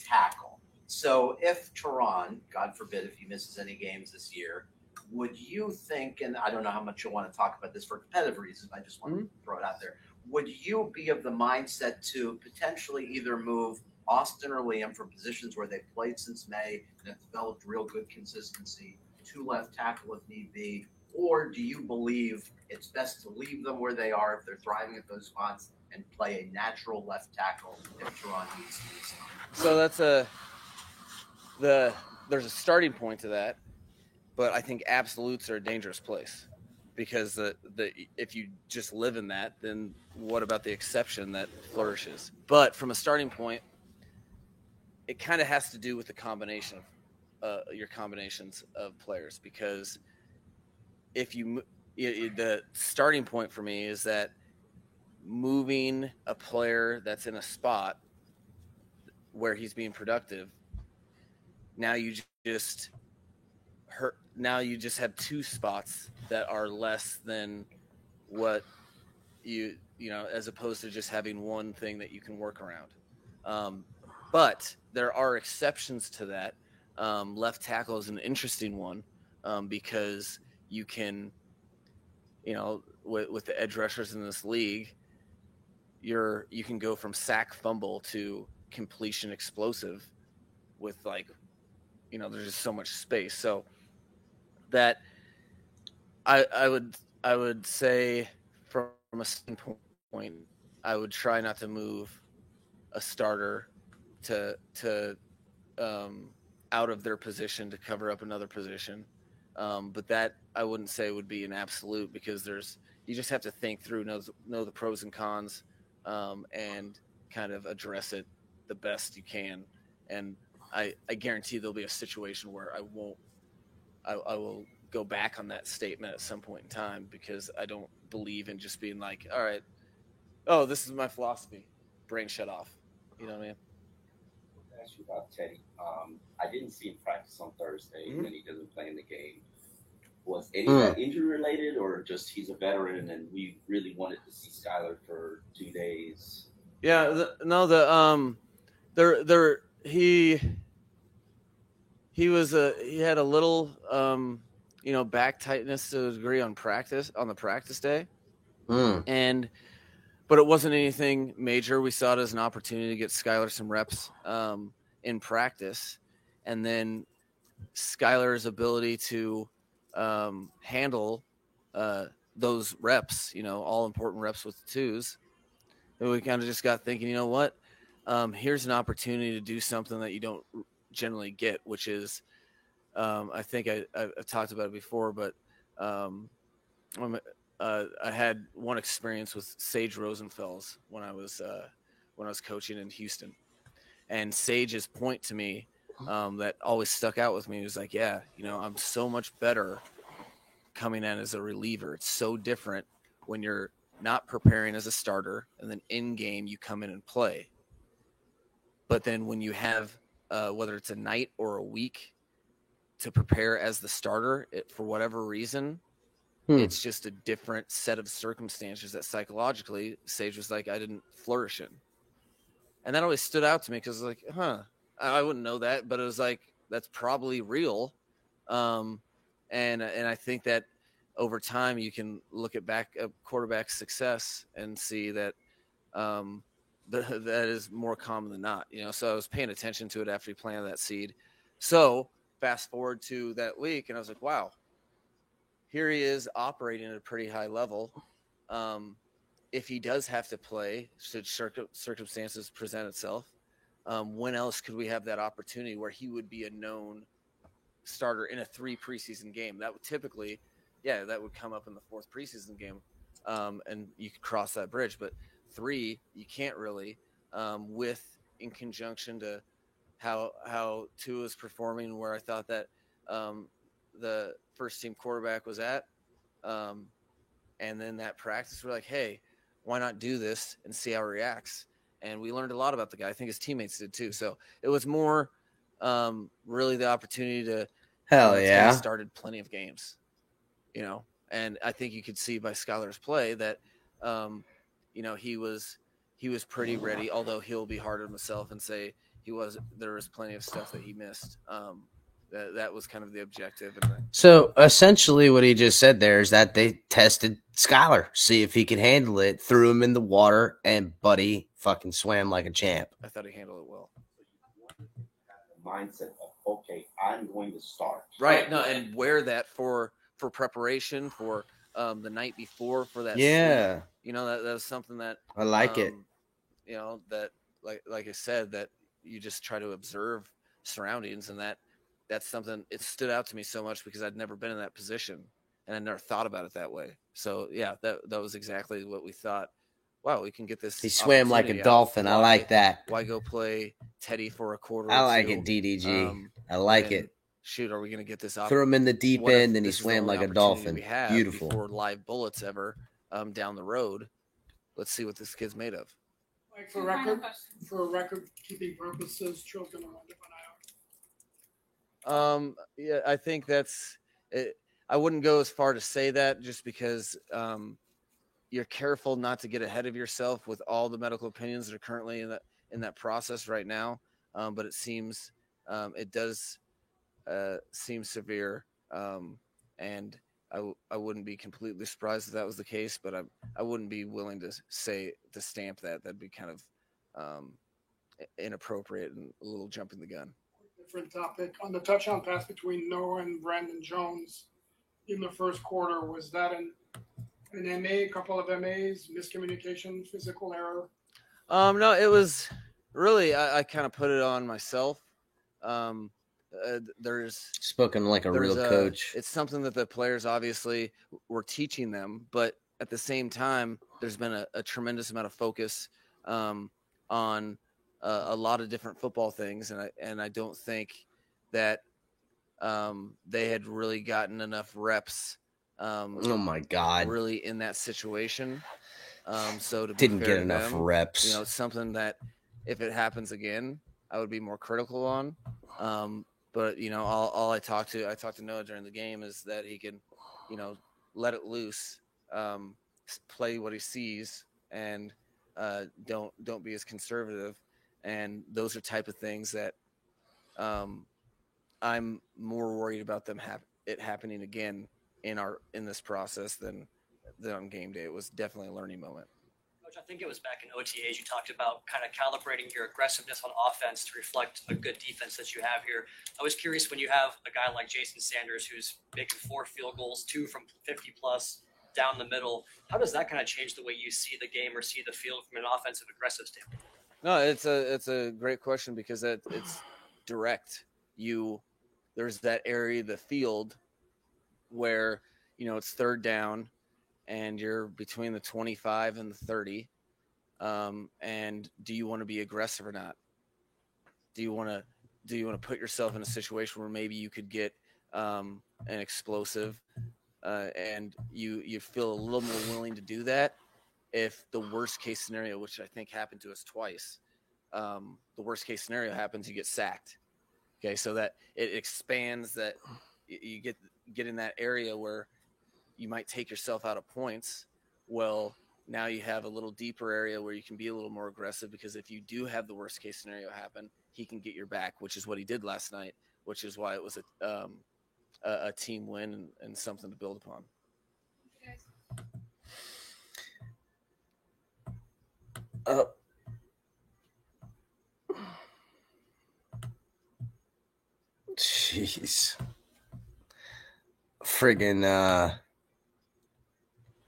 tackle. So if Teron, God forbid, if he misses any games this year, would you think, and I don't know how much you'll want to talk about this for competitive reasons, I just want to throw it out there. Would you be of the mindset to potentially either move Austin or Liam from positions where they've played since May and have developed real good consistency to left tackle if need be? Or do you believe it's best to leave them where they are if they're thriving at those spots and play a natural left tackle if Teron needs to do something? So there's a starting point to that, but I think absolutes are a dangerous place, because if you just live in that, then what about the exception that flourishes? But from a starting point, it kind of has to do with the combination of your combinations of players, because if the starting point for me is that moving a player that's in a spot where he's being productive, now you just have 2 spots that are less than what you know, as opposed to just having one thing that you can work around. But there are exceptions to that. Left tackle is an interesting one, because you can, you know, with the edge rushers in this league, you can go from sack fumble to completion explosive with like there's just so much space. So that I would say from a standpoint, I would try not to move a starter to out of their position to cover up another position. But that I wouldn't say would be an absolute, because you just have to think through, know the pros and cons, and kind of address it the best you can. And I guarantee there'll be a situation where I will go back on that statement at some point in time, because I don't believe in just being like, all right, oh, this is my philosophy, brain shut off. You know what I mean? To ask you about Teddy. I didn't see him practice on Thursday, and he doesn't play in the game. Was any of that injury related, or just he's a veteran and we really wanted to see Skylar for 2 days? Yeah, he had a little back tightness to a degree on the practice day, but it wasn't anything major. We saw it as an opportunity to get Skylar some reps in practice, and then Skylar's ability to handle those reps, all important reps with the twos. And we kind of just got thinking, you know what? Here's an opportunity to do something that you don't generally get, which is, I think I've talked about it before, but I had one experience with Sage Rosenfels when I was coaching in Houston, and Sage's point to me that always stuck out with me was like, yeah, I'm so much better coming in as a reliever. It's so different when you're not preparing as a starter and then in game you come in and play. But then when you have whether it's a night or a week to prepare as the starter, for whatever reason, it's just a different set of circumstances that psychologically Sage was like, I didn't flourish in. And that always stood out to me, because like, I wouldn't know that, but it was like, that's probably real. And I think that over time you can look at quarterback success and see that that is more common than not. So I was paying attention to it after he planted that seed. So fast forward to that week, and I was like, wow, here he is operating at a pretty high level. If he does have to play, should circumstances present itself, when else could we have that opportunity where he would be a known starter in a 3 preseason game? That would typically, that would come up in the 4th preseason game, and you could cross that bridge. But 3, you can't really, in conjunction to how Tua is performing, where I thought that the first team quarterback was at, and then that practice, we're like, hey, why not do this and see how he reacts? And we learned a lot about the guy. I think his teammates did too. So it was more really the opportunity to started plenty of games, and I think you could see by Skylar's play that he was pretty ready, although he'll be hard on himself and say there was plenty of stuff that he missed. That was kind of the objective. So essentially what he just said there is that they tested Skylar, see if he could handle it, threw him in the water, and Buddy fucking swam like a champ. I thought he handled it well. Mindset of, okay, I'm going to start. Right. No, and wear that for preparation for the night before for that. Yeah. Sleep. That was something that I like it. That like I said, that you just try to observe surroundings, and that's something, it stood out to me so much because I'd never been in that position and I never thought about it that way. So yeah, that was exactly what we thought. Wow, we can get this. He swam like a dolphin. I like that. Why go play Teddy for a quarter? I like it, DDG. I like it. Shoot, are we going to get this? Throw him in the deep end, and he swam like a dolphin. Beautiful. Before live bullets ever down the road. Let's see what this kid's made of. Like for record keeping purposes, children are on different IR. Yeah, I think that's it. I wouldn't go as far to say that, just because you're careful not to get ahead of yourself with all the medical opinions that are currently in that process right now. But it seems it does seem severe, and I wouldn't be completely surprised if that was the case. But I wouldn't be willing to stamp that. That'd be kind of inappropriate and a little jumping the gun. different topic. On the touchdown pass between Noah and Brandon Jones in the first quarter, was that an MA, a couple of MAs, miscommunication, physical error? No, it was really, I kind of put it on myself. There's Spoken like a real coach. It's something that the players obviously were teaching them, but at the same time, there's been a tremendous amount of focus on a lot of different football things, and I don't think that they had really gotten enough reps. Oh my God! Really in that situation. So to didn't get enough reps. You know, it's something that if it happens again, I would be more critical on. But you know, all I talked to Noah during the game is that he can, you know, let it loose, play what he sees, and don't be as conservative. And those are type of things that I'm more worried about them it happening again in this process than on game day. It was definitely a learning moment. Coach, I think it was back in OTAs you talked about kind of calibrating your aggressiveness on offense to reflect a good defense that you have here. I was curious, when you have a guy like Jason Sanders who's making 4 field goals, 2 from 50 plus down the middle, how does that kind of change the way you see the game or see the field from an offensive aggressive standpoint? No, it's a great question because it's direct. There's that area of the field where, you know, it's third down and you're between the 25 and the 30. And do you want to be aggressive or not? Do you want to put yourself in a situation where maybe you could get an explosive and you feel a little more willing to do that if the worst case scenario, which I think happened to us twice, the worst case scenario happens, you get sacked. Okay, so that it expands, that you get in that area where you might take yourself out of points. Well, now you have a little deeper area where you can be a little more aggressive, because if you do have the worst case scenario happen, he can get your back, which is what he did last night, which is why it was a team win and something to build upon. Jeez. Friggin'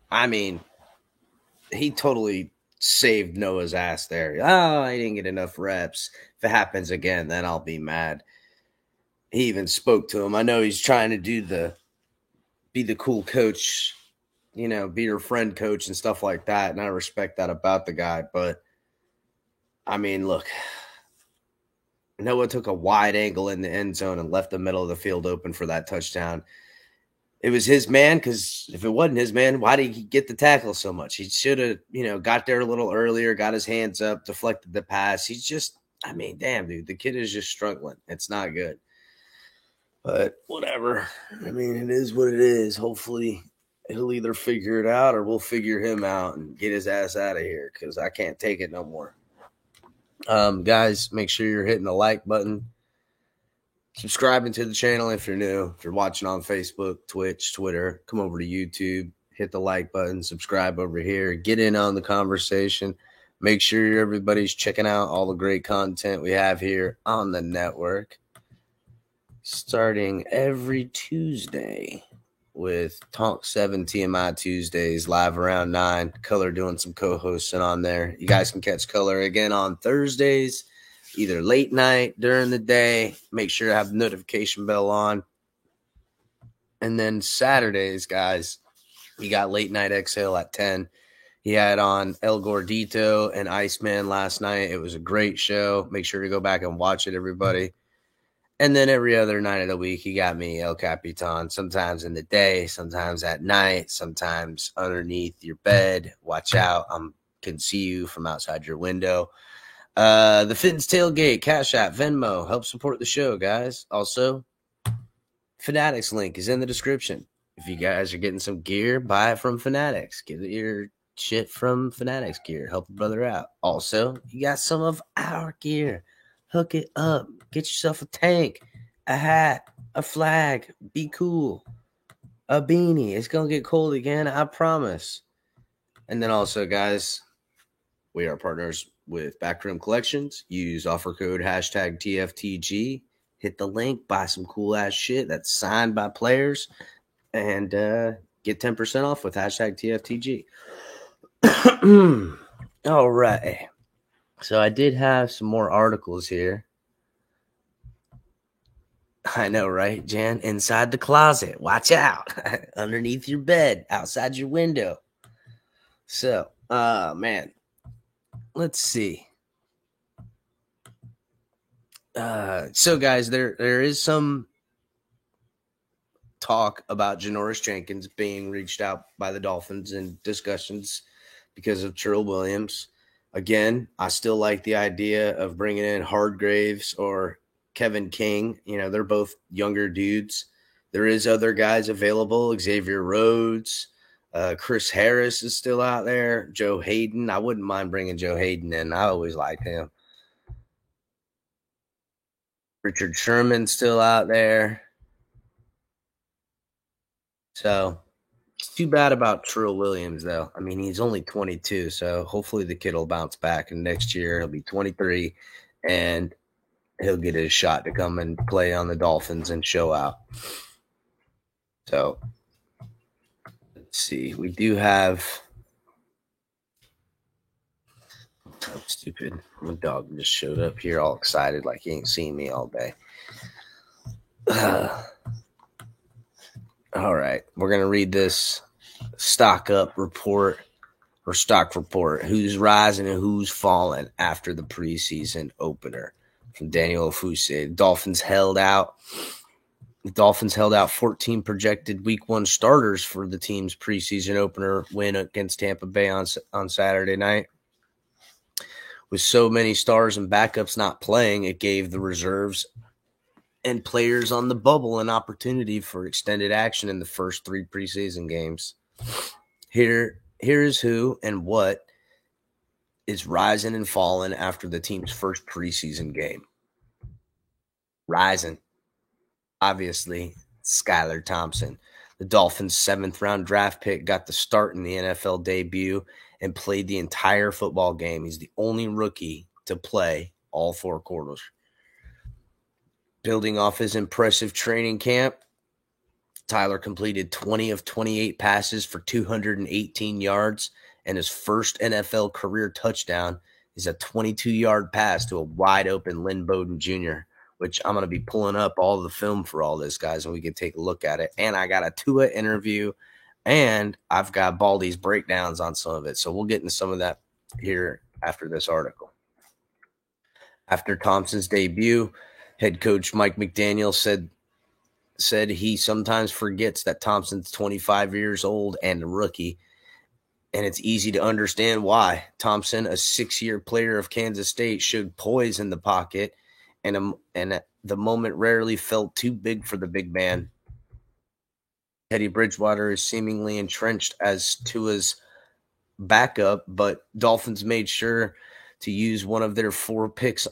I mean, he totally saved Noah's ass there. Oh, I didn't get enough reps. If it happens again, then I'll be mad. He even spoke to him. I know he's trying to be the cool coach, you know, be your friend coach and stuff like that. And I respect that about the guy. But, I mean, look, Noah took a wide angle in the end zone and left the middle of the field open for that touchdown. It was his man, because if it wasn't his man, why did he get the tackle so much? He should have, you know, got there a little earlier, got his hands up, deflected the pass. He's just, I mean, damn, dude, the kid is just struggling. It's not good. But whatever. I mean, it is what it is. Hopefully he'll either figure it out or we'll figure him out and get his ass out of here, because I can't take it no more. Guys, make sure you're hitting the like button. Subscribing to the channel if you're new. If you're watching on Facebook, Twitch, Twitter, come over to YouTube. Hit the like button. Subscribe over here. Get in on the conversation. Make sure everybody's checking out all the great content we have here on the network. Starting every Tuesday with Talk 7 TMI Tuesdays, live around 9. Color doing some co-hosting on there. You guys can catch Color again on Thursdays, either late night, during the day. Make sure to have the notification bell on. And then Saturdays, guys, you got Late Night Exhale at 10. He had on El Gordito and Iceman last night. It was a great show. Make sure to go back and watch it, everybody. And then every other night of the week, you got me, El Capitan, sometimes in the day, sometimes at night, sometimes underneath your bed. Watch out. I can see you from outside your window. The Fins Tailgate, Cash App, Venmo, help support the show, guys. Also, Fanatics link is in the description. If you guys are getting some gear, buy it from Fanatics. Get your shit from Fanatics gear. Help a brother out. Also, you got some of our gear. Hook it up. Get yourself a tank, a hat, a flag. Be cool. A beanie. It's going to get cold again, I promise. And then also, guys, we are partners with Backroom Collections. Use offer code #TFTG. hit the link, buy some cool ass shit that's signed by players, and get 10% off with hashtag TFTG. All right. So I did have some more articles here. I know, right, Jan? Inside the closet. Watch out. Underneath your bed. Outside your window. So, man. Let's see. So, guys, there is some talk about Janoris Jenkins being reached out by the Dolphins in discussions because of Trill Williams. Again, I still like the idea of bringing in Hargraves or Kevin King. You know, they're both younger dudes. There is other guys available. Xavier Rhodes, Chris Harris is still out there. Joe Hayden. I wouldn't mind bringing Joe Hayden in. I always liked him. Richard Sherman's still out there. So it's too bad about Trill Williams, though. I mean, he's only 22, so hopefully the kid will bounce back. And next year he'll be 23, and he'll get his shot to come and play on the Dolphins and show out. So let's see. We do have – I'm stupid. My dog just showed up here all excited like he ain't seen me all day. All right. We're going to read this stock report. Who's rising and who's falling after the preseason opener from Daniel Ofuse. Dolphins held out 14 projected week 1 starters for the team's preseason opener win against Tampa Bay on Saturday night. With so many stars and backups not playing, it gave the reserves and players on the bubble an opportunity for extended action in the first 3 preseason games. Here is who and what is rising and falling after the team's first preseason game. Rising, obviously, Skylar Thompson. The Dolphins' 7th-round draft pick got the start in the NFL debut and played the entire football game. He's the only rookie to play all 4 quarters. Building off his impressive training camp, Tyler completed 20 of 28 passes for 218 yards, and his first NFL career touchdown is a 22-yard pass to a wide-open Lynn Bowden Jr., which I'm going to be pulling up all the film for all this, guys, and we can take a look at it. And I got a Tua interview, and I've got Baldy's breakdowns on some of it, so we'll get into some of that here after this article. After Thompson's debut, head coach Mike McDaniel said he sometimes forgets that Thompson's 25 years old and a rookie, and it's easy to understand why. Thompson, a 6-year player of Kansas State, showed poise in the pocket, and the moment rarely felt too big for the big man. Teddy Bridgewater is seemingly entrenched as Tua's backup, but Dolphins made sure to use one of their 4 picks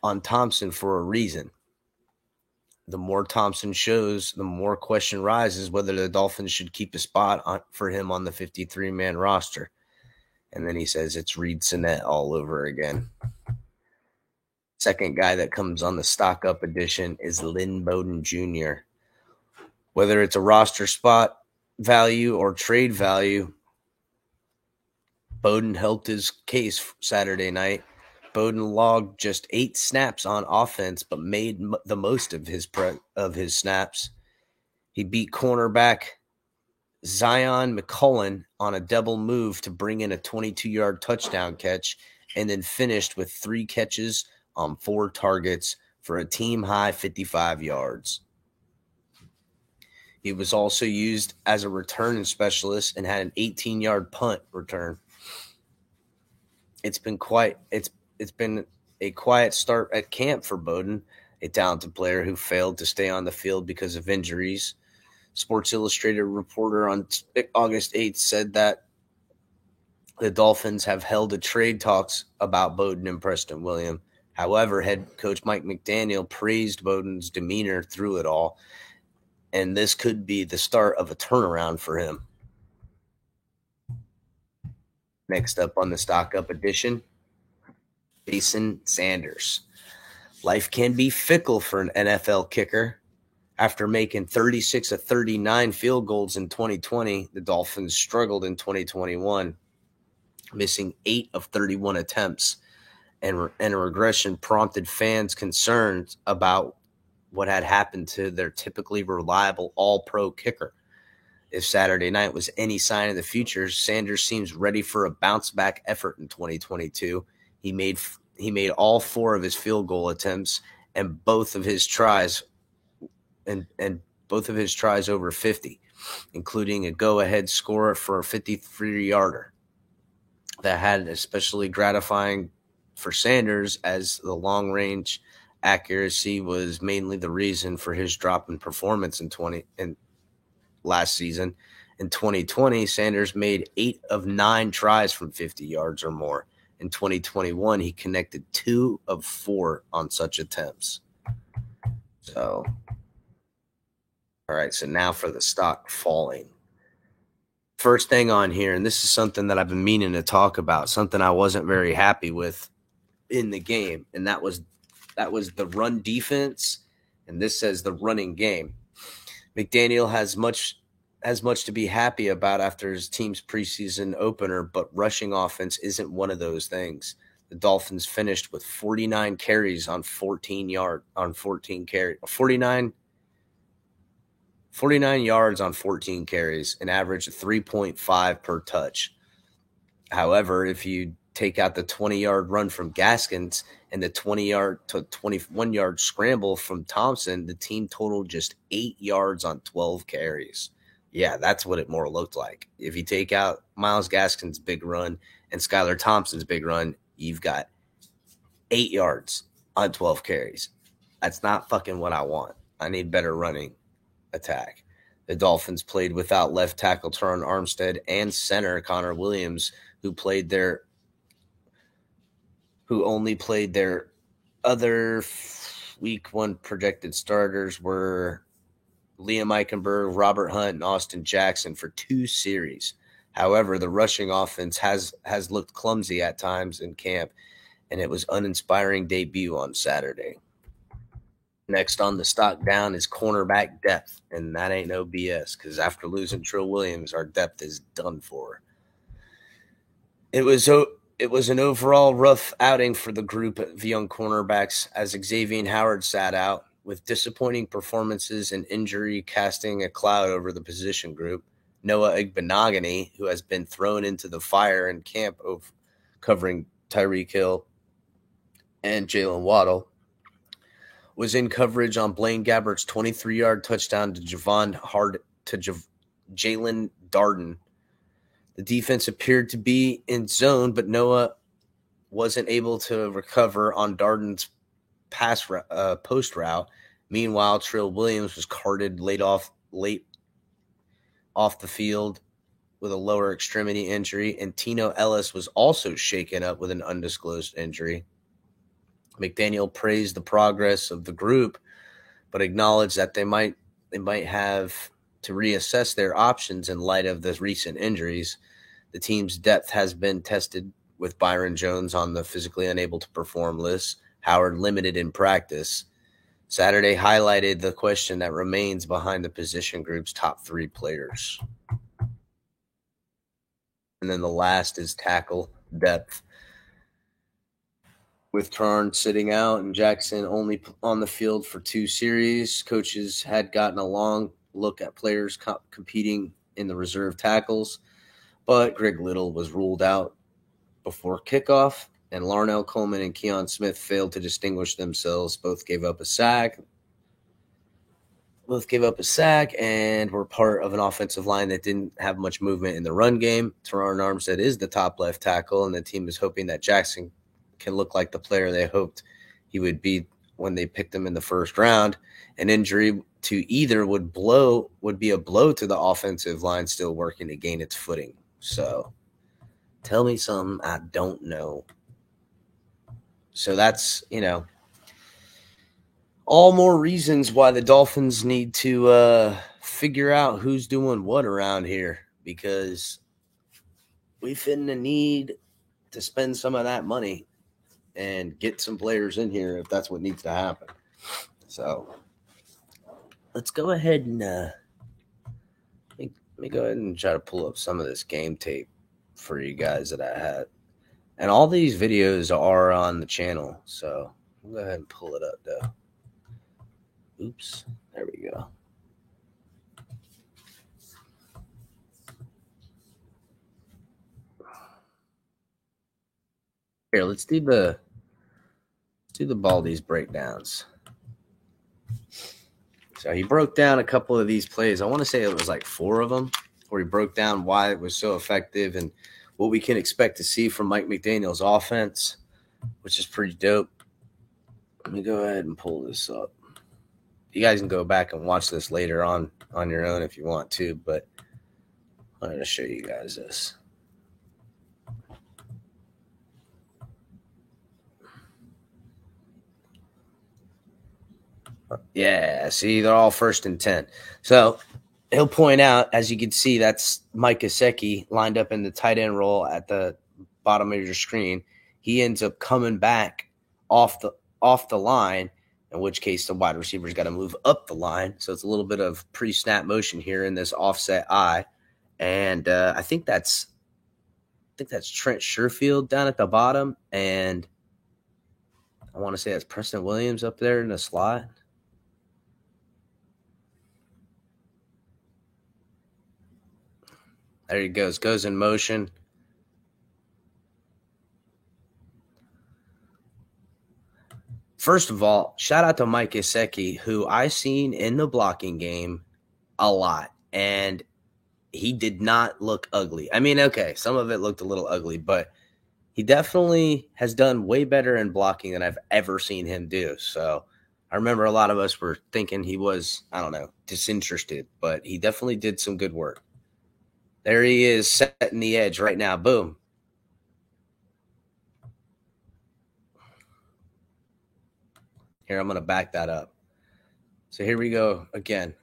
on Thompson for a reason. The more Thompson shows, the more question rises whether the Dolphins should keep a spot for him on the 53-man roster. And then he says it's Reed Sinnett all over again. Second guy that comes on the stock up edition is Lynn Bowden Jr. Whether it's a roster spot value or trade value, Bowden helped his case Saturday night. Bowden logged just 8 snaps on offense, but made the most of his snaps. He beat cornerback Zion McCullen on a double move to bring in a 22-yard touchdown catch, and then finished with 3 catches on 4 targets for a team-high 55 yards. He was also used as a return specialist and had an 18-yard punt return. It's been a quiet start at camp for Bowden, a talented player who failed to stay on the field because of injuries. Sports Illustrated reporter on August 8th said that the Dolphins have held a trade talks about Bowden and Preston Williams. However, head coach Mike McDaniel praised Bowden's demeanor through it all, and this could be the start of a turnaround for him. Next up on the stock up edition, Jason Sanders. Life can be fickle for an NFL kicker. After making 36 of 39 field goals in 2020, the Dolphins struggled in 2021, missing 8 of 31 attempts, and a regression prompted fans' concerns about what had happened to their typically reliable all-pro kicker. If Saturday night was any sign of the future, Sanders seems ready for a bounce-back effort in 2022. He made all 4 of his field goal attempts and both of his tries over 50, including a go-ahead score for a 53-yarder. That had especially gratifying for Sanders, as the long-range accuracy was mainly the reason for his drop in performance in last season. In 2020, Sanders made 8 of 9 tries from 50 yards or more. In 2021, he connected 2 of 4 on such attempts. So, all right, so now for the stock falling. First thing on here, and this is something that I've been meaning to talk about, something I wasn't very happy with in the game, and that was the run defense, and this says the running game. McDaniel has much to be happy about after his team's preseason opener, but rushing offense isn't one of those things. The Dolphins finished with 49 carries on 49 yards on 14 carries, an average of 3.5 per touch. However, if you take out the 20-yard run from Gaskins and the 20-yard to 21-yard scramble from Thompson, the team totaled just 8 yards on 12 carries. Yeah, that's what it more looked like. If you take out Myles Gaskins' big run and Skylar Thompson's big run, you've got 8 yards on 12 carries. That's not fucking what I want. I need better running attack. The Dolphins played without left tackle Teron Armstead and center Connor Williams, who only played their other week 1 projected starters were Liam Eichenberg, Robert Hunt, and Austin Jackson for 2 series. However, the rushing offense has looked clumsy at times in camp, and it was uninspiring debut on Saturday. Next on the stock down is cornerback depth, and that ain't no BS, because after losing Trill Williams, our depth is done for. It was an overall rough outing for the group of young cornerbacks, as Xavier Howard sat out, with disappointing performances and injury casting a cloud over the position group. Noah Igbenogany, who has been thrown into the fire in camp covering Tyreek Hill and Jalen Waddle, was in coverage on Blaine Gabbert's 23-yard touchdown to Jalen Darden. The defense appeared to be in zone, but Noah wasn't able to recover on Darden's post route. Meanwhile, Trill Williams was carted late off the field with a lower extremity injury, and Tino Ellis was also shaken up with an undisclosed injury. McDaniel praised the progress of the group, but acknowledged that they might have to reassess their options in light of the recent injuries. The team's depth has been tested, with Byron Jones on the physically unable to perform list, Howard limited in practice. Saturday highlighted the question that remains behind the position group's top 3 players. And then the last is tackle depth. With Tarn sitting out and Jackson only on the field for 2 series, coaches had gotten a long look at players competing in the reserve tackles, but Greg Little was ruled out before kickoff, and Larnell Coleman and Keon Smith failed to distinguish themselves. Both gave up a sack and were part of an offensive line that didn't have much movement in the run game. Teron Armstead is the top left tackle, and the team is hoping that Jackson can look like the player they hoped he would be when they picked him in the first round. An injury to either would be a blow to the offensive line still working to gain its footing. So tell me something I don't know. So that's, all more reasons why the Dolphins need to figure out who's doing what around here, because we finna need to spend some of that money and get some players in here if that's what needs to happen. So let's go ahead and let me go ahead and try to pull up some of this game tape for you guys that I had. And all these videos are on the channel, so I'll go ahead and pull it up, though. Oops. There we go. Here, let's do the Baldy's breakdowns. So he broke down a couple of these plays. I want to say it was like 4 of them, where he broke down why it was so effective and what we can expect to see from Mike McDaniel's offense, which is pretty dope. Let me go ahead and pull this up. You guys can go back and watch this later on your own if you want to, but I wanted to show you guys this. Yeah, see, they're all 1st and 10. So he'll point out, as you can see, that's Mike Gesicki lined up in the tight end role at the bottom of your screen. He ends up coming back off the line, in which case the wide receiver's got to move up the line. So it's a little bit of pre-snap motion here in this offset eye. And I think that's Trent Sherfield down at the bottom. And I want to say that's Preston Williams up there in the slot. There he goes. Goes in motion. First of all, shout out to Mike Gesicki, who I seen in the blocking game a lot. And he did not look ugly. I mean, okay, some of it looked a little ugly, but he definitely has done way better in blocking than I've ever seen him do. So I remember a lot of us were thinking he was, I don't know, disinterested, but he definitely did some good work. There he is setting the edge right now. Boom. Here, I'm going to back that up. So here we go again.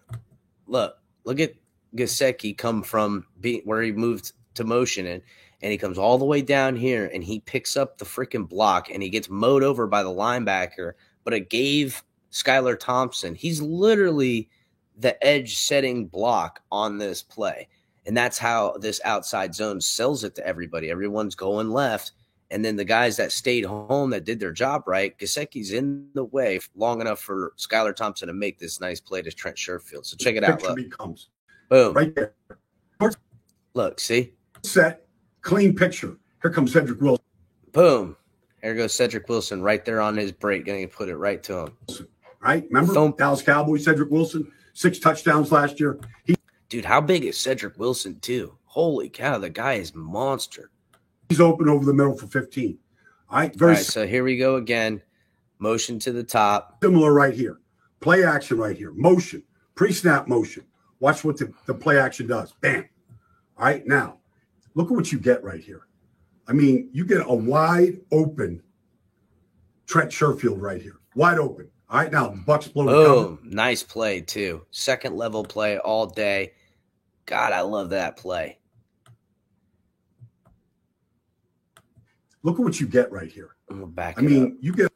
Look at Gesicki come from where he moved to motion and he comes all the way down here and he picks up the freaking block and he gets mowed over by the linebacker, but it gave Skylar Thompson. He's literally the edge setting block on this play. And that's how this outside zone sells it to everybody. Everyone's going left. And then the guys that stayed home that did their job right, Gesicki's in the way long enough for Skylar Thompson to make this nice play to Trent Sherfield. So check it out. Look. Becomes boom. Right there. Look, see? Set, clean picture. Here comes Cedric Wilson. Boom. There goes Cedric Wilson right there on his break. Going to put it right to him. Right? Remember Dallas Cowboys, Cedric Wilson, 6 touchdowns last year. Dude, how big is Cedric Wilson, too? Holy cow, the guy is monster. He's open over the middle for 15. All right, All right, so here we go again. Motion to the top. Similar right here. Play action right here. Motion. Pre-snap motion. Watch what the play action does. Bam. All right, now, look at what you get right here. I mean, you get a wide open Trent Sherfield right here. Wide open. All right, now, Bucks blow the cover. Nice play, too. Second level play all day. God, I love that play. Look at what you get right here. I'm going to back I mean, you get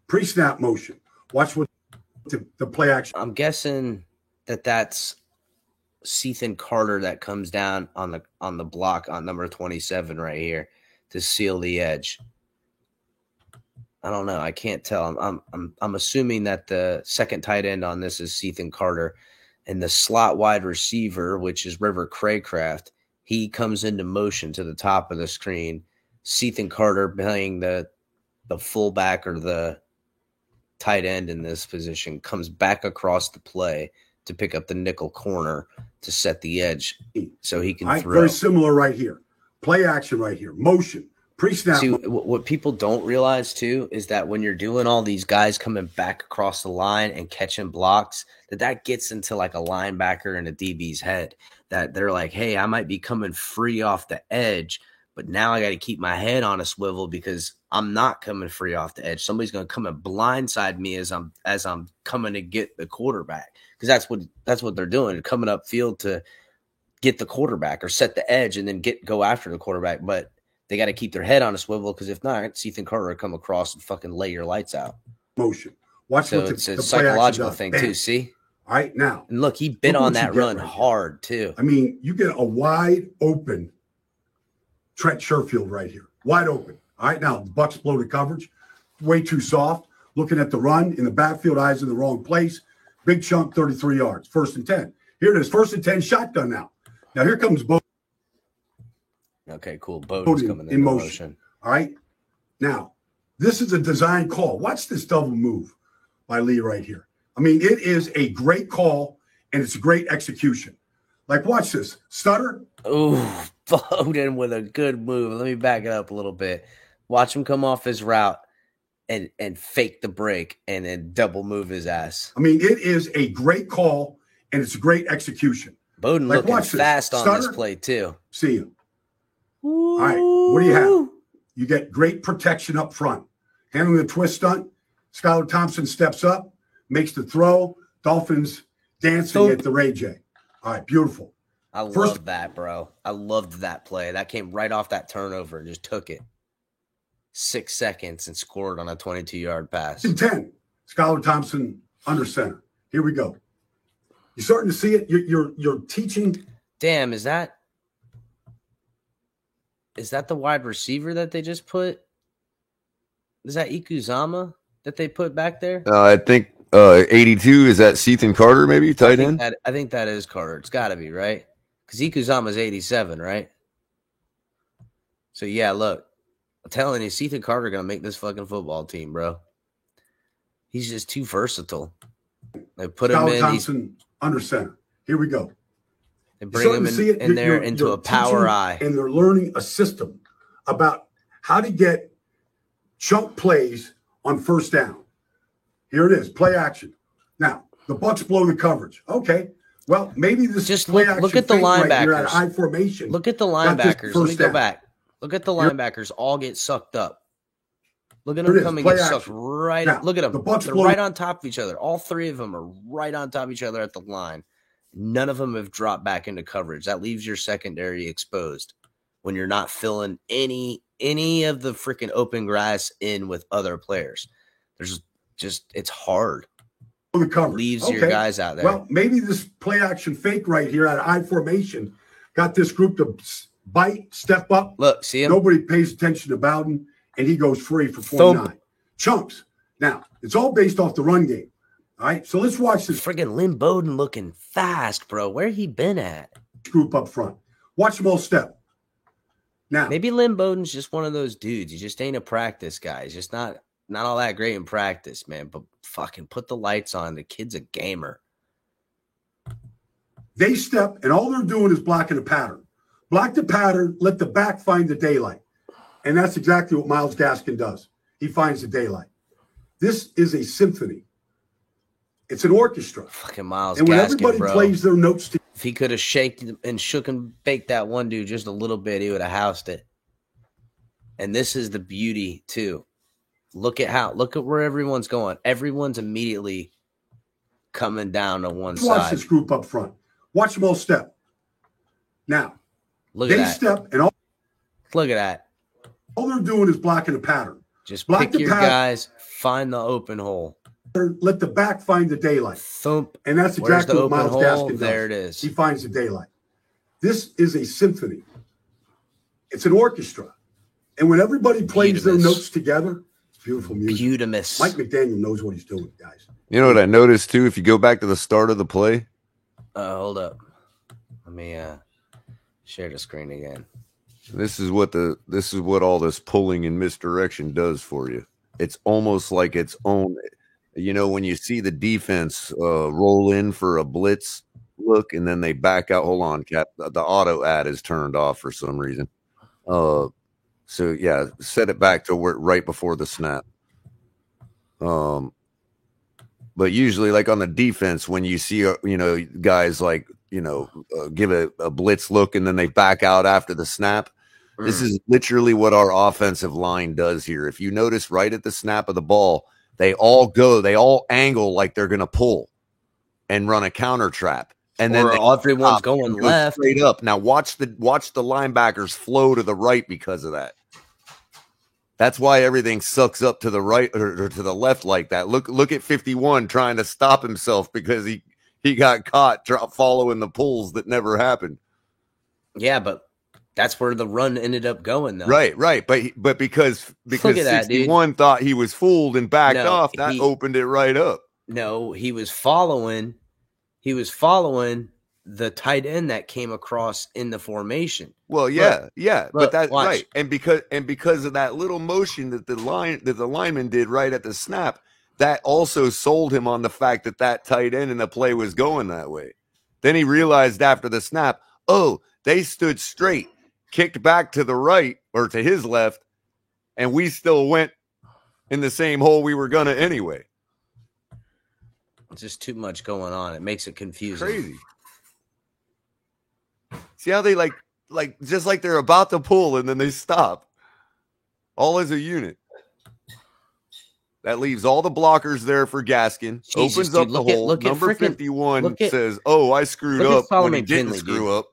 pre-snap motion. Watch what the play action. I'm guessing that's Cethan Carter that comes down on the block on number 27 right here to seal the edge. I don't know. I can't tell. I'm assuming that the second tight end on this is Cethan Carter, and the slot wide receiver, which is River Craycraft, he comes into motion to the top of the screen. Cethan Carter playing the fullback or the tight end in this position comes back across the play to pick up the nickel corner to set the edge so he can throw. Very similar right here. Play action right here. Motion. Pre-snap. See, what people don't realize, too, is that when you're doing all these guys coming back across the line and catching blocks, that gets into like a linebacker and a DB's head, that they're like, hey, I might be coming free off the edge, but now I got to keep my head on a swivel because I'm not coming free off the edge. Somebody's going to come and blindside me as I'm coming to get the quarterback, because that's what they're doing. They're coming up field to get the quarterback or set the edge and then go after the quarterback. But they got to keep their head on a swivel because if not, Ethan Carter will come across and fucking lay your lights out. Motion. Watch So what it's a the play psychological action thing does. too. Bam. See, All right, now. and look, he bit Look on what that you get run right here. hard too. I mean, you get a wide open Trent Sherfield right here. Wide open. All right, now the Bucks blow the coverage. Way too soft. Looking at the run in the backfield, eyes in the wrong place. Big chunk, 33 yards. 1st and 10. Here it is. 1st and 10 shotgun now. Now here comes Bowden. Okay, cool. Bowden's coming in motion. All right. Now, this is a design call. Watch this double move by Lee right here. I mean, it is a great call and it's a great execution. Like, watch this. Stutter. Ooh, Bowden with a good move. Let me back it up a little bit. Watch him come off his route and fake the break and then double move his ass. I mean, it is a great call and it's a great execution. Bowden Like, looking watch this. fast on this Stutter. play too. See you. All right. What do you have? You get great protection up front. Handling the twist stunt. Skylar Thompson steps up, makes the throw. Dolphins dancing at the Ray J. All right. Beautiful. I love that, bro. I loved that play. That came right off that turnover and just took it. 6 seconds and scored on a 22-yard pass. In 10. Skylar Thompson under center. Here we go. You're starting to see it. You're teaching. Damn, is that the wide receiver that they just put? Is that Ikuzama that they put back there? I think 82 is that Ethan Carter, maybe tight end. I think that is Carter. It's got to be, right? Because Ikuzama's 87, right? So yeah, look, I'm telling you, Ethan Carter gonna make this fucking football team, bro. He's just too versatile. They put him Skylar in. Thompson under center. Here we go. They bring him in there into a power eye. And they're learning a system about how to get chunk plays on 1st down. Here it is, play action. Now, the Bucks blow the coverage. Okay, well, maybe this Just play look action at the fake right here linebackers. at I formation. Look at the got this linebackers. Let me first go down. back. Look at the linebackers all get sucked up. Look at Here it them is, come and play get sucked action. right. Now, Look at them. the Bucks They're blow- right on top of each other. All three of them are right on top of each other at the line. None of them have dropped back into coverage. That leaves your secondary exposed when you're not filling any of the freaking open grass in with other players. There's just it's hard. The coverage. Leaves your guys out there. Well, maybe this play action fake right here at I formation got this group to bite, step up. Look, see him? Nobody pays attention to Bowden, and he goes free for 49. Chunks. Now, it's all based off the run game. All right, so let's watch this Friggin' Lynn Bowden looking fast, bro. Where he been at? group up front. Watch them all step. Now, Maybe Lynn Bowden's just one of those dudes. He just ain't a practice guy. He's just not all that great in practice, man. But fucking put the lights on. The kid's a gamer. they step, and all they're doing is blocking the pattern. Block the pattern, let the back find the daylight. And that's exactly what Myles Gaskin does. He finds the daylight. This is a symphony. It's an orchestra. Fucking Myles And when Gaskin, everybody bro. plays their notes together, If he could have shaken and shook and baked that one dude just a little bit, he would have housed it. And this is the beauty too. Look at where everyone's going. Everyone's immediately coming down to one watch side. this group up front. Watch them all step. Now, Look at they that. step, and Look at that. all they're doing is blocking the pattern. Just Block pick the your pattern. guys, find the open hole. Let the back find the daylight. Thump. And that's Where's exactly the what open Myles hole? Gaskin does. There it is. He finds the daylight. This is a symphony. It's an orchestra. And when everybody plays their Beautimous. notes together, it's beautiful music. Beautimous. Mike McDaniel knows what he's doing, guys. You know what I noticed too? If you go back to the start of the play, Hold up. Let me share the screen again. this is what all this pulling and misdirection does for you. It's almost like its own. You know, when you see the defense roll in for a blitz look and then they back out. Hold on, Cap. The auto ad is turned off for some reason. So yeah, set it back to where right before the snap. But usually, like on the defense, when you see guys like give a blitz look and then they back out after the snap. This is literally what our offensive line does here. If you notice, right at the snap of the ball, they all angle like they're going to pull and run a counter trap. And then everyone's going go left. straight up. Now watch the linebackers flow to the right because of that. That's why everything sucks up to the right or to the left like that. Look at 51 trying to stop himself because he got caught following the pulls that never happened. Yeah, but that's where the run ended up going, though. Right. But because Look at that, 61 thought he was fooled and backed off, that opened it right up. No, he was following the tight end that came across in the formation. Well, yeah, Look, but that's watch. right. And because of that little motion that the lineman did right at the snap, that also sold him on the fact that tight end in the play was going that way. Then he realized after the snap, oh, they stood straight, kicked back to the right or to his left, and we still went in the same hole we were gonna anyway. It's just too much going on. It makes it confusing. Crazy. See how they like just like they're about to pull and then they stop. All as a unit. That leaves all the blockers there for Gaskin. Jesus, opens up dude, the hole. Number 51 says, "Oh, I screwed up when he didn't screw up."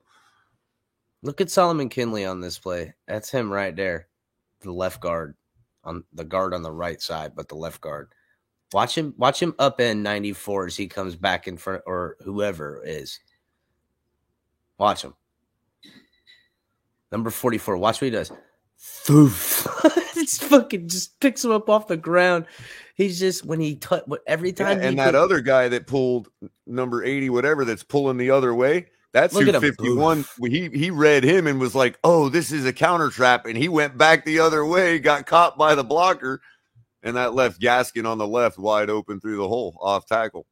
Look at Solomon Kinley on this play. That's him right there. The left guard on the guard on the right side, but the left guard. Watch him upend 94 as he comes back in front, or whoever is. Watch him. Number 44. Watch what he does. Thoof. It's fucking just picks him up off the ground. He's just when he every time. And that other guy that pulled number 80, whatever, that's pulling the other way. That's who 51. He read him and was like, "Oh, this is a counter trap," and he went back the other way, got caught by the blocker. And that left Gaskin on the left wide open through the hole, off tackle.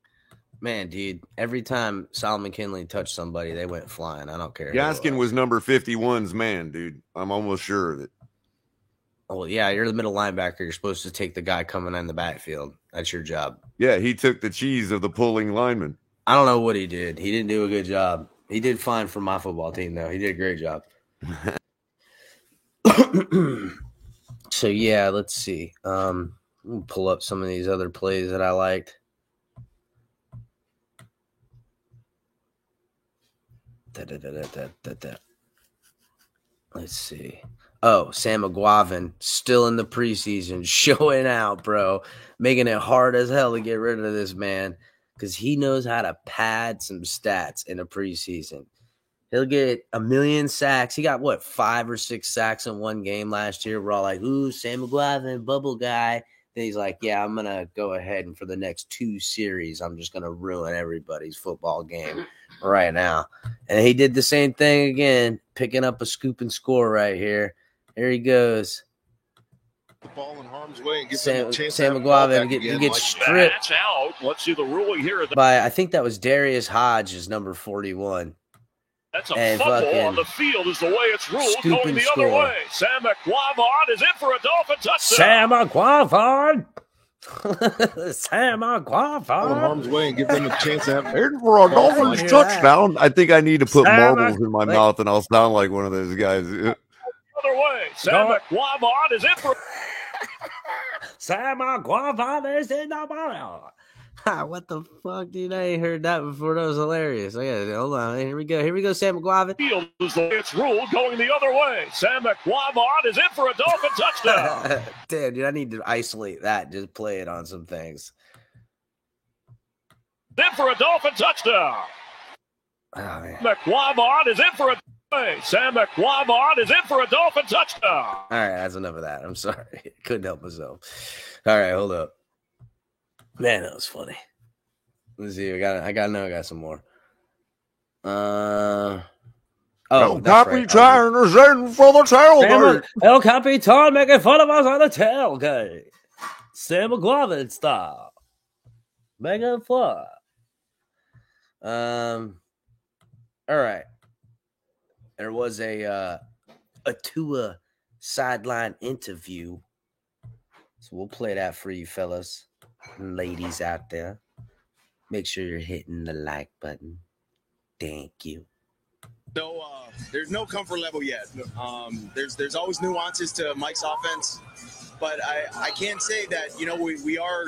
Man, dude, every time Solomon Kinley touched somebody, they went flying. I don't care. Gaskin was number 51's man, dude. I'm almost sure of it. Oh, well, yeah, you're the middle linebacker. You're supposed to take the guy coming in the backfield. That's your job. Yeah, he took the cheese of the pulling lineman. I don't know what he did. He didn't do a good job. He did fine for my football team, though. He did a great job. So, yeah, let's see. We'll pull up some of these other plays that I liked. Let's see. Oh, Sam McGuavin still in the preseason, showing out, bro. Making it hard as hell to get rid of this man because he knows how to pad some stats in a preseason. He'll get 1 million sacks. He got, 5 or 6 sacks in one game last year. We're all like, ooh, Sam McGuavin, bubble guy. Then he's like, yeah, I'm going to go ahead and for the next 2 series, I'm just going to ruin everybody's football game right now. And he did the same thing again, picking up a scoop and score right here. Here he goes. The ball in harm's way and gives Sam him a chance McGuavin gets stripped. That's out. Let's see the ruling here. By, I think that was Darius Hodge is number 41. That's a fumble on the field is the way it's ruled. Going the other way. Sam McGuavin is in for a Dolphin touchdown. Sam McGuavin. Sam McGuavin. Ball in harm's way and give them a chance to have in for a Dolphins touchdown. I think I need to put marbles in my mouth and I'll sound like one of those guys. Other way. Sam McGuavin is in for. Sam McGuavin is in the ball. What the fuck, dude? I ain't heard that before. That was hilarious. Hold on. Here we go. Sam McGuavin. Field is the way it's ruled. Going the other way. Sam McGuavin is in for a Dolphin touchdown. Damn, dude, I need to isolate that. Just play it on some things. In for a Dolphin touchdown. Oh, man. McGuavin is in for a. Sam McGuavin is in for a Dolphin touchdown. All right, that's enough of that. I'm sorry. Couldn't help myself. All right, hold up. Man, that was funny. Let's see. I got some more. El Capitan is in for the tailgate. El Capitan making fun of us on the tailgate. Sam McGuavin style. Making fun. All right. There was a Tua sideline interview. So we'll play that for you fellas and ladies out there. Make sure you're hitting the like button. Thank you. No, there's no comfort level yet. There's always nuances to Mike's offense, but I can't say that, we are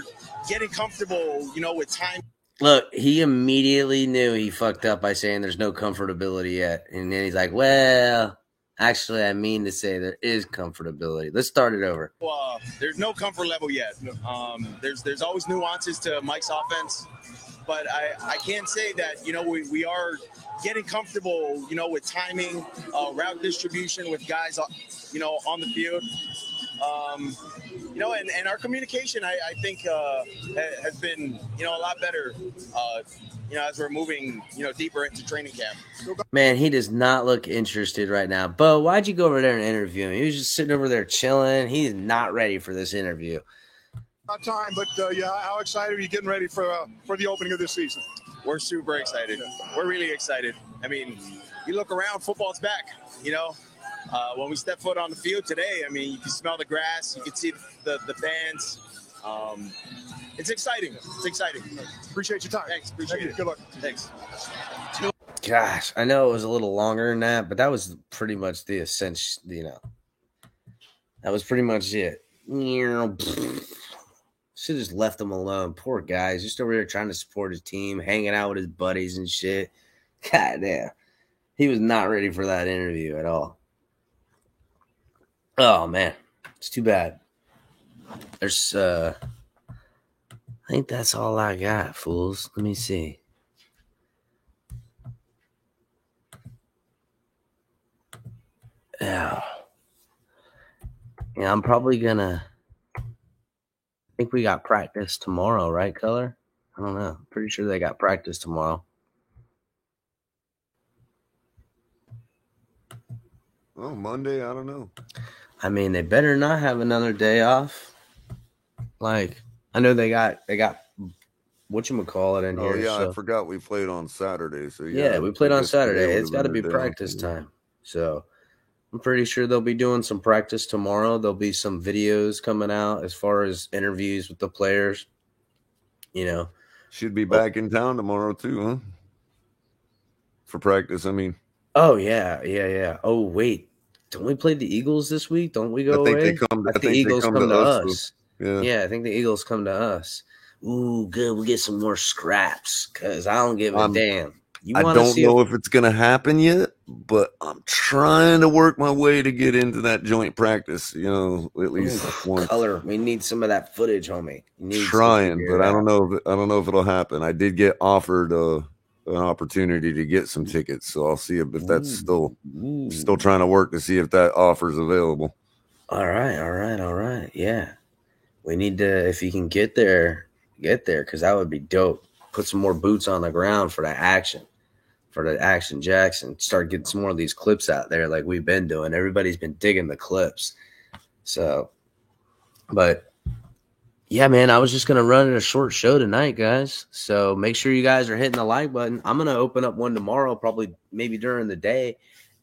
getting comfortable, with time. Look, he immediately knew he fucked up by saying there's no comfortability yet. And then he's like, well, Actually, I mean to say there is comfortability. Let's start it over. There's no comfort level yet. There's always nuances to Mike's offense, but I can say that, you know, we are getting comfortable, you know, with timing, route distribution with guys, you know, on the field. You know, and our communication, I think, has been, you know, a lot better, you know, as we're moving, you know, deeper into training camp. Man, he does not look interested right now. Bo, why'd you go over there and interview him? He was just sitting over there chilling. He's not ready for this interview. Not time, but yeah, how excited are you getting ready for the opening of this season? We're super excited. We're really excited. I mean, you look around, football's back, you know. When we step foot on the field today, I mean, you can smell the grass, you can see the fans. It's exciting. It's exciting. Appreciate your time. Thanks. Appreciate it. Good luck. Thanks. Gosh, I know it was a little longer than that, but that was pretty much the essential, you know. That was pretty much it. Should have just left him alone. Poor guy. He's just over here trying to support his team, hanging out with his buddies and shit. God damn. He was not ready for that interview at all. Oh, man. It's too bad. There's, I think that's all I got, fools. Let me see. Yeah. Yeah, I'm probably gonna. I think we got practice tomorrow, right, Color? I don't know. Pretty sure they got practice tomorrow. Oh, Monday, I don't know. I mean, they better not have another day off. Like, I know they got whatchamacallit in here. Oh, yeah, so. I forgot we played on Saturday. So Yeah, we played on Saturday. It's got to be practice time. So I'm pretty sure they'll be doing some practice tomorrow. There'll be some videos coming out as far as interviews with the players. You know. Should be back in town tomorrow, too, huh? For practice, I mean. Oh, yeah. Oh, wait. Don't we play the Eagles this week? Don't we go away? I think the Eagles come to us. Yeah, I think the Eagles come to us. Ooh, good. We'll get some more scraps because I don't give a damn. I don't know if it's going to happen yet, but I'm trying to work my way to get into that joint practice, you know, at least once. Color. We need some of that footage, homie. Trying, but I don't know if it'll happen. I did get offered an opportunity to get some tickets, so I'll see if that's still trying to work to see if that offer's available. All right. Yeah, we need to, if you can get there because that would be dope. Put some more boots on the ground for the action Jackson. Start getting some more of these clips out there like we've been doing. Everybody's been digging the clips. So, but yeah, man, I was just going to run a short show tonight, guys. So make sure you guys are hitting the like button. I'm going to open up one tomorrow, probably maybe during the day.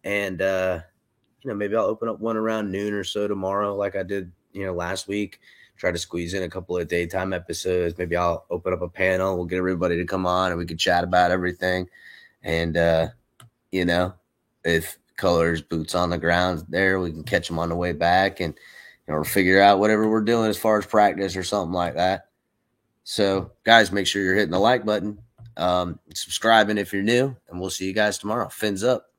And, you know, maybe I'll open up one around noon or so tomorrow like I did, you know, last week. Try to squeeze in a couple of daytime episodes. Maybe I'll open up a panel. We'll get everybody to come on and we can chat about everything. And, you know, if Color's boots on the ground there, we can catch them on the way back and, you know, figure out whatever we're doing as far as practice or something like that. So, guys, make sure you're hitting the like button, subscribing if you're new, and we'll see you guys tomorrow. Fins up.